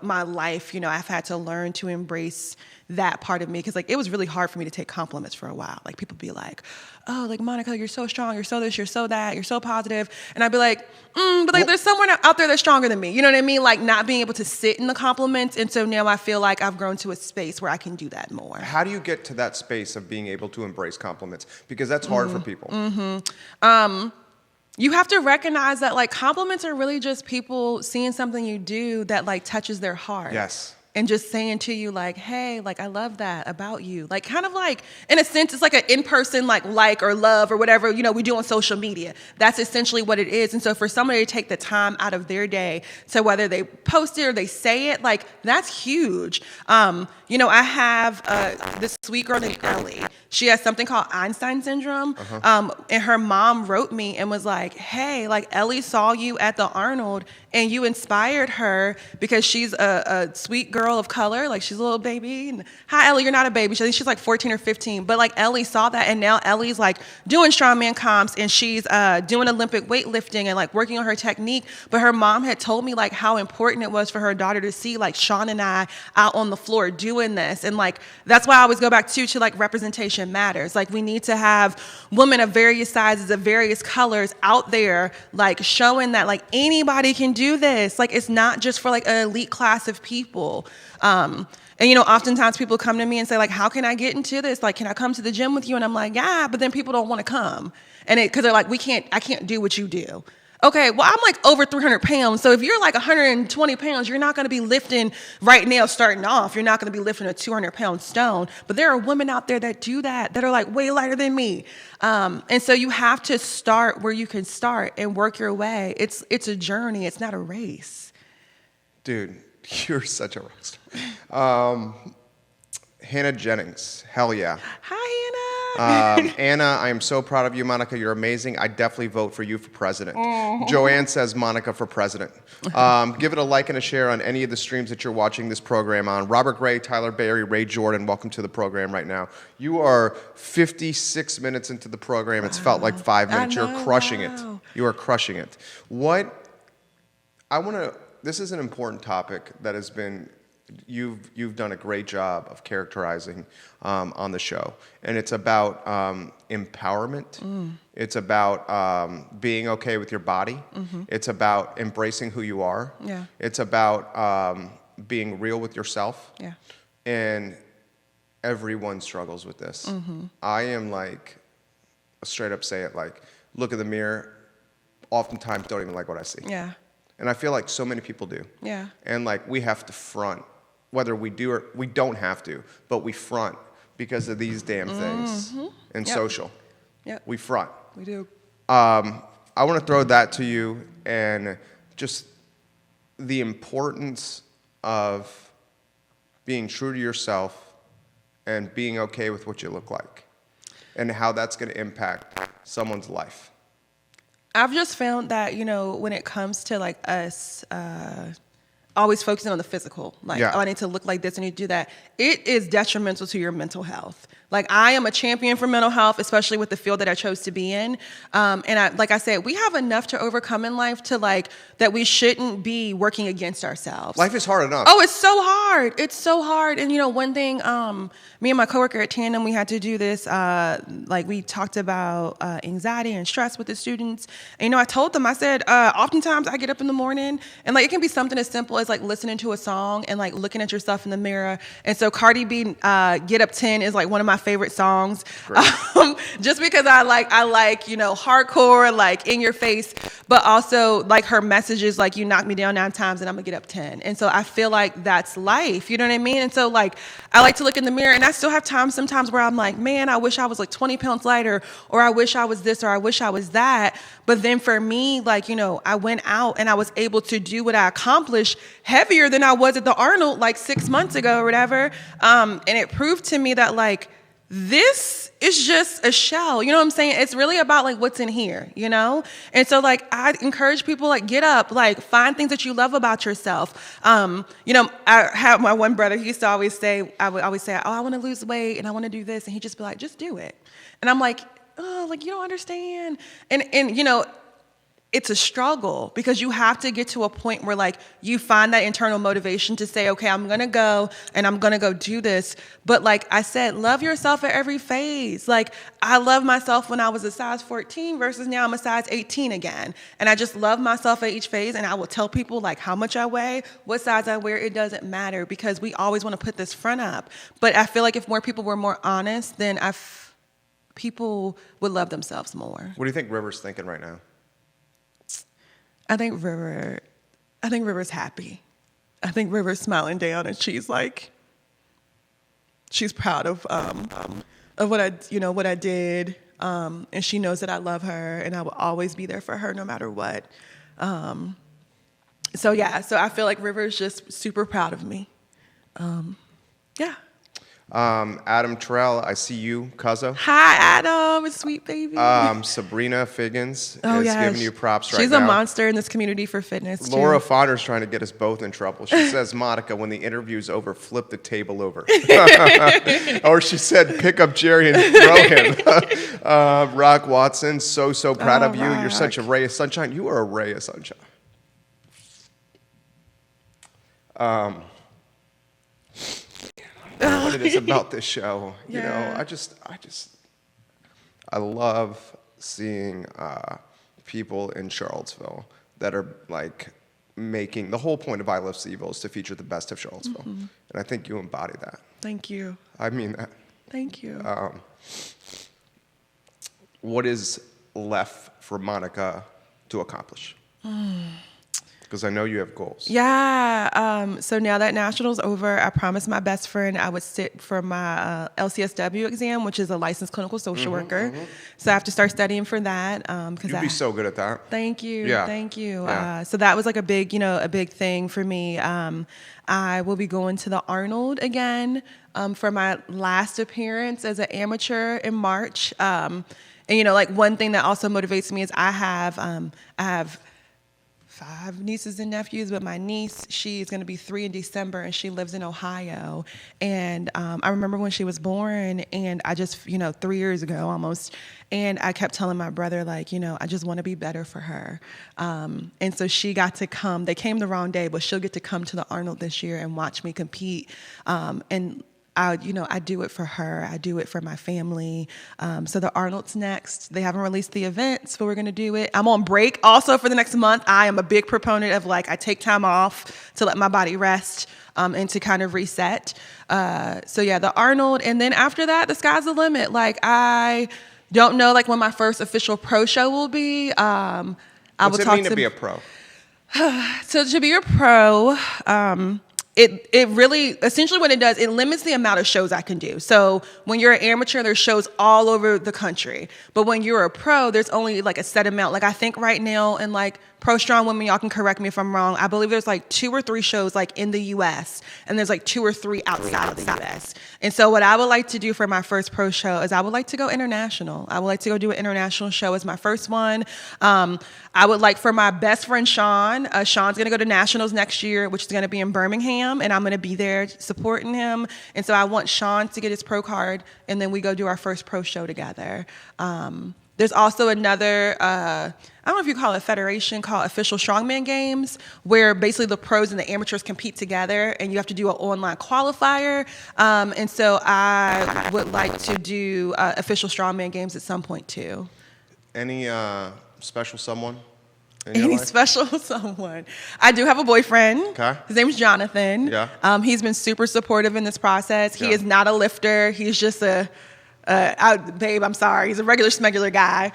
my life, I've had to learn to embrace that part of me. Cause like, it was really hard for me to take compliments for a while. Like people be like, oh, like Monica, you're so strong. You're so this, you're so that, you're so positive. And I'd be like, but like, there's someone out there that's stronger than me. You know what I mean? Like not being able to sit in the compliments. And so now I feel like I've grown to a space where I can do that more. How do you get to that space of being able to embrace compliments? Because that's hard for people. You have to recognize that like compliments are really just people seeing something you do that like touches their heart. Yes. And just saying to you like, hey, like I love that about you. Like kind of like, in a sense, it's like an in-person like or love or whatever, we do on social media. That's essentially what it is. And so for somebody to take the time out of their day to whether they post it or they say it, like that's huge. I have this sweet girl named Ellie. She has something called Einstein syndrome. And her mom wrote me and was like, hey, like Ellie saw you at the Arnold and you inspired her because she's a sweet girl of color. Like she's a little baby. And, hi, Ellie, you're not a baby. I think she's like 14 or 15. But like Ellie saw that and now Ellie's like doing strongman comps and she's doing Olympic weightlifting and like working on her technique. But her mom had told me like how important it was for her daughter to see like Sean and I out on the floor doing this. And like, that's why I always go back to like representation matters. Like we need to have women of various sizes, of various colors out there, like showing that like anybody can do this. Like it's not just for like an elite class of people. And oftentimes people come to me and say like, how can I get into this? Like, can I come to the gym with you? And I'm like, yeah, but then people don't want to come. And cause they're like, I can't do what you do. Okay, well, I'm like over 300 pounds. So if you're like 120 pounds, you're not going to be lifting right now starting off. You're not going to be lifting a 200-pound stone. But there are women out there that do that are like way lighter than me. And so you have to start where you can start and work your way. It's a journey. It's not a race. Dude, you're such a rock star. Hannah Jennings, hell yeah. Hi, Hannah. Anna, I am so proud of you, Monica. You're amazing. I definitely vote for you for president. Joanne says Monica for president. Give it a like and a share on any of the streams that you're watching this program on. Robert Gray, Tyler Barry, Ray Jordan, welcome to the program right now. You are 56 minutes into the program. It's felt like 5 minutes. You're crushing it. You are crushing it. This is an important topic that has been, you've done a great job of characterizing on the show. And it's about empowerment. It's about being okay with your body. It's about embracing who you are. Yeah. It's about being real with yourself. Yeah. And everyone struggles with this. I am like, straight up say it, like, look in the mirror, oftentimes don't even like what I see. Yeah. And I feel like so many people do. Yeah. And like we have to front, whether we do or we don't have to, but we front because of these damn things and social. Yep. We front. We do. I want to throw that to you and just the importance of being true to yourself and being okay with what you look like and how that's going to impact someone's life. I've just found that, when it comes to like us always focusing on the physical, like, oh, I need to look like this, I need to do that, it is detrimental to your mental health. Like I am a champion for mental health, especially with the field that I chose to be in. And like I said, we have enough to overcome in life to like, that we shouldn't be working against ourselves. Life is hard enough. Oh, it's so hard. It's so hard. And one thing, me and my coworker at Tandem, we had to do this, like we talked about anxiety and stress with the students. And, I told them, I said, oftentimes I get up in the morning and like, it can be something as simple as like listening to a song and like looking at yourself in the mirror. And so Cardi B, Get Up 10 is like one of my favorite songs. Just because I like, hardcore, like in your face, but also like her message is like, you knock me down 9 times and I'm gonna get up 10. And so I feel like that's life, you know what I mean? And so like, I like to look in the mirror and I still have times sometimes where I'm like, man, I wish I was like 20 pounds lighter, or I wish I was this, or I wish I was that. But then for me, like, I went out and I was able to do what I accomplished heavier than I was at the Arnold like 6 months ago or whatever. And it proved to me that like, this is just a shell, you know what I'm saying? It's really about like what's in here, And so like, I encourage people like get up, like find things that you love about yourself. I have my one brother, he used to always say, I would always say, oh, I want to lose weight and I want to do this. And he'd just be like, just do it. And I'm like, oh, like you don't understand. And it's a struggle because you have to get to a point where like you find that internal motivation to say, okay, I'm going to go and I'm going to go do this. But like I said, love yourself at every phase. Like I love myself when I was a size 14 versus now I'm a size 18 again. And I just love myself at each phase. And I will tell people like how much I weigh, what size I wear. It doesn't matter because we always want to put this front up. But I feel like if more people were more honest, then people would love themselves more. What do you think River's thinking right now? I think River's happy. I think River's smiling down and she's proud of what I did. And she knows that I love her and I will always be there for her no matter what. So I feel like River's just super proud of me. Yeah. Adam Terrell, I see you, Cuzzo. Hi, Adam. It's sweet baby. Sabrina Figgins is giving you props right now. She's a monster in this community for fitness, too. Laura Fonder's trying to get us both in trouble. She says, Monica, when the interview's over, flip the table over. Or she said, pick up Jerry and throw him. Rock Watson, so proud of you. Rock. You're such a ray of sunshine. You are a ray of sunshine. What it is about this show, you know, I love seeing people in Charlottesville that are like making, the whole point of I Love CVille is to feature the best of Charlottesville. And I think you embody that. Thank you. I mean that. Thank you. What is left for Monica to accomplish? Because I know you have goals. Yeah. So now that Nationals over, I promised my best friend I would sit for my LCSW exam, which is a licensed clinical social worker. So I have to start studying for that. You'd be so good at that. Thank you. Yeah. Thank you. Yeah. So that was like a big thing for me. I will be going to the Arnold again for my last appearance as an amateur in March. And like one thing that also motivates me is I have 5 nieces and nephews, but my niece, she's going to be 3 in December, and she lives in Ohio. And I remember when she was born, and I just, 3 years ago almost, and I kept telling my brother, like, I just want to be better for her. And so she got to come. They came the wrong day, but she'll get to come to the Arnold this year and watch me compete. And I do it for her. I do it for my family. So the Arnold's next. They haven't released the events, but we're going to do it. I'm on break also for the next month. I am a big proponent of I take time off to let my body rest and to kind of reset. The Arnold. And then after that, the sky's the limit. I don't know when my first official pro show will be. What's it mean to be a pro? So to be a pro, it really, essentially what it does, it limits the amount of shows I can do. So when you're an amateur, there's shows all over the country. But when you're a pro, there's only a set amount. I think right now in Pro Strong Women, y'all can correct me if I'm wrong, I believe there's 2 or 3 shows in the US, and there's 2 or 3 outside of the US. And so what I would like to do for my first pro show is I would like to go international. I would like to go do an international show as my first one. I would like for my best friend Sean's going to go to Nationals next year, which is going to be in Birmingham, and I'm going to be there supporting him. And so I want Sean to get his pro card, and then we go do our first pro show together. There's also another, I don't know if you call it a federation, called Official Strongman Games, where basically the pros and the amateurs compete together, and you have to do an online qualifier. And so I would like to do Official Strongman Games at some point, too. Any special someone in Any your life? special someone? I do have a boyfriend. Okay. His name is Jonathan. Yeah. He's been super supportive in this process. He Yeah. is not a lifter. He's just babe, I'm sorry. He's a regular smegular guy.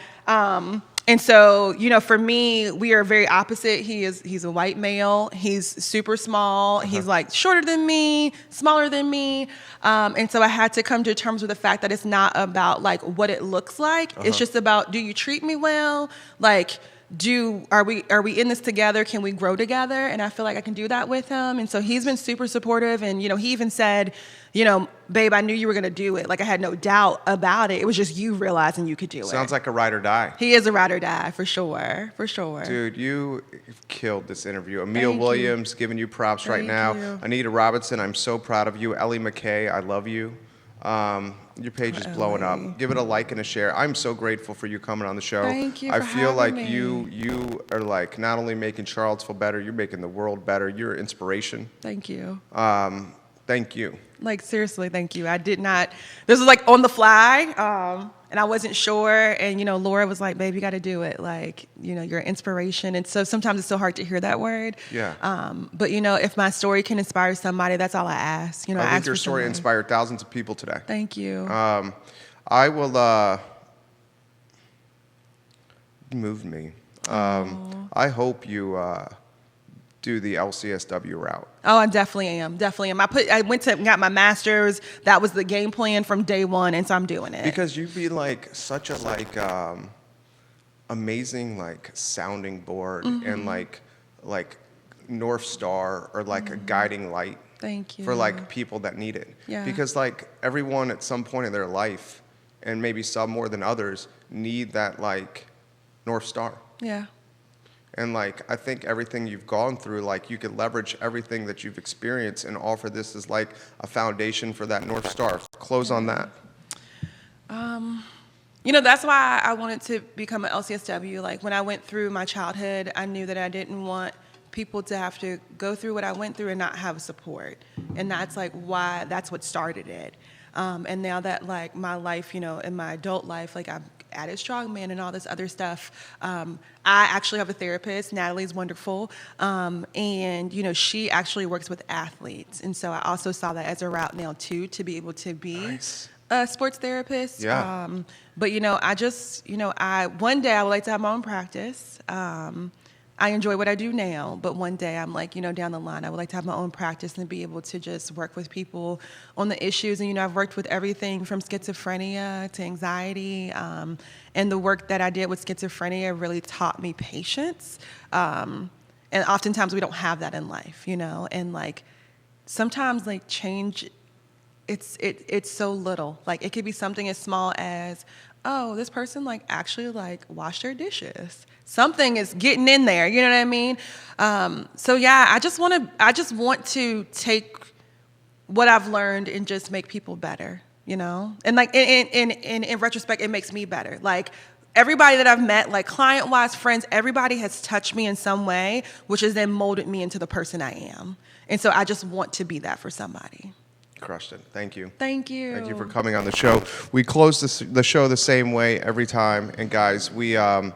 And so, for me, we are very opposite. He's a white male. He's super small. He's shorter than me, smaller than me. And so I had to come to terms with the fact that it's not about what it looks like. It's just about, do you treat me well? Are we in this together? Can we grow together? And I feel like I can do that with him. And so he's been super supportive. And, he even said, babe, I knew you were going to do it. I had no doubt about it. It was just you realizing you could do it. Sounds like a ride or die. He is a ride or die, for sure. For sure. Dude, you killed this interview. Emil Williams giving you props right now. You. Anita Robinson, I'm so proud of you. Ellie McKay, I love you. Your page is blowing up. Give it a like and a share. I'm so grateful for you coming on the show. Thank you I for feel like having me. you are like not only making Charlottesville better, you're making the world better. You're an inspiration. Thank you. Thank you. Like, seriously, thank you. I did not, this was like on the fly, and I wasn't sure. And, Laura was like, babe, you got to do it. Like, you're an inspiration. And so sometimes it's so hard to hear that word. Yeah. But, if my story can inspire somebody, that's all I ask. I think ask your for story somebody. inspired thousands of people today. Thank you. I will, moved me. I hope you do the LCSW route. Oh, I definitely am. I went to got my master's. That was the game plan from day one, and so I'm doing it. Because you'd be like such a amazing sounding board and like North Star or like a guiding light. Thank you. For people that need it. Yeah. Because everyone at some point in their life, and maybe some more than others, need that North Star. Yeah. And I think everything you've gone through, you could leverage everything that you've experienced and offer this as a foundation for that North Star. Close on that. That's why I wanted to become an LCSW. When I went through my childhood, I knew that I didn't want people to have to go through what I went through and not have support. And that's why that's what started it. And now that my life, in my adult life, I've added strongman and all this other stuff. I actually have a therapist. Natalie's wonderful. And, she actually works with athletes. And so I also saw that as a route now, too, to be able to be Nice. a sports therapist. Yeah. But, I just, one day I would like to have my own practice. I enjoy what I do now, but one day I'm down the line, I would like to have my own practice and be able to just work with people on the issues. And, I've worked with everything from schizophrenia to anxiety. And the work that I did with schizophrenia really taught me patience. And oftentimes we don't have that in life, and sometimes change, it's so little. It could be something as small as, oh, this person actually washed their dishes. Something is getting in there, you know what I mean? So yeah, I just want to take what I've learned and just make people better, And in retrospect, it makes me better. Everybody that I've met, client-wise, friends, everybody has touched me in some way, which has then molded me into the person I am. And so I just want to be that for somebody. Crushed it. Thank you. Thank you. Thank you for coming on the show. We close the show the same way every time. And guys, we'll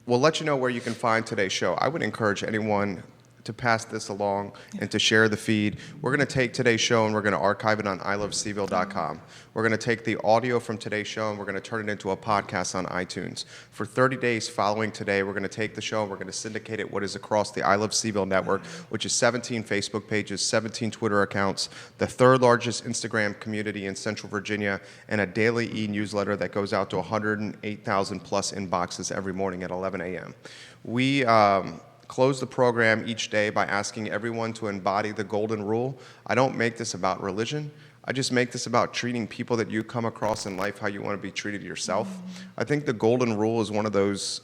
let you know where you can find today's show. I would encourage anyone to pass this along and to share the feed. We're going to take today's show and we're going to archive it on ilovecville.com. We're going to take the audio from today's show and we're going to turn it into a podcast on iTunes. For 30 days following today, we're going to take the show and we're going to syndicate it what is across the I Love CVille network, which is 17 Facebook pages, 17 Twitter accounts, the third largest Instagram community in Central Virginia, and a daily e-newsletter that goes out to 108,000 plus inboxes every morning at 11 a.m. We close the program each day by asking everyone to embody the golden rule. I don't make this about religion. I just make this about treating people that you come across in life how you want to be treated yourself. I think the golden rule is one of those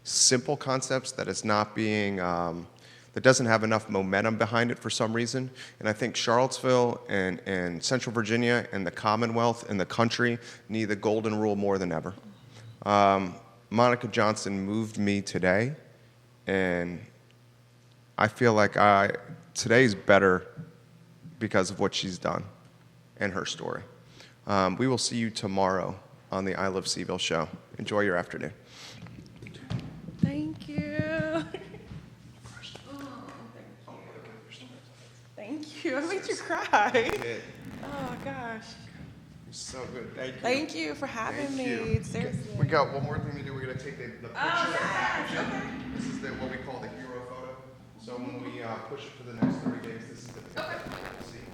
simple concepts that is not being, that doesn't have enough momentum behind it for some reason. And I think Charlottesville and Central Virginia and the Commonwealth and the country need the golden rule more than ever. Monica Johnson moved me today. And I feel like today's better because of what she's done and her story. We will see you tomorrow on the I Love CVille Show. Enjoy your afternoon. Thank you. Thank you. I made you cry. Oh, gosh. So good. Thank you. Thank you for having me. You. Seriously. We got one more thing to do. We're going to take the picture and package it. Okay. This is what we call the hero photo. So when we push it for the next 30 days, this is the picture that you'll see.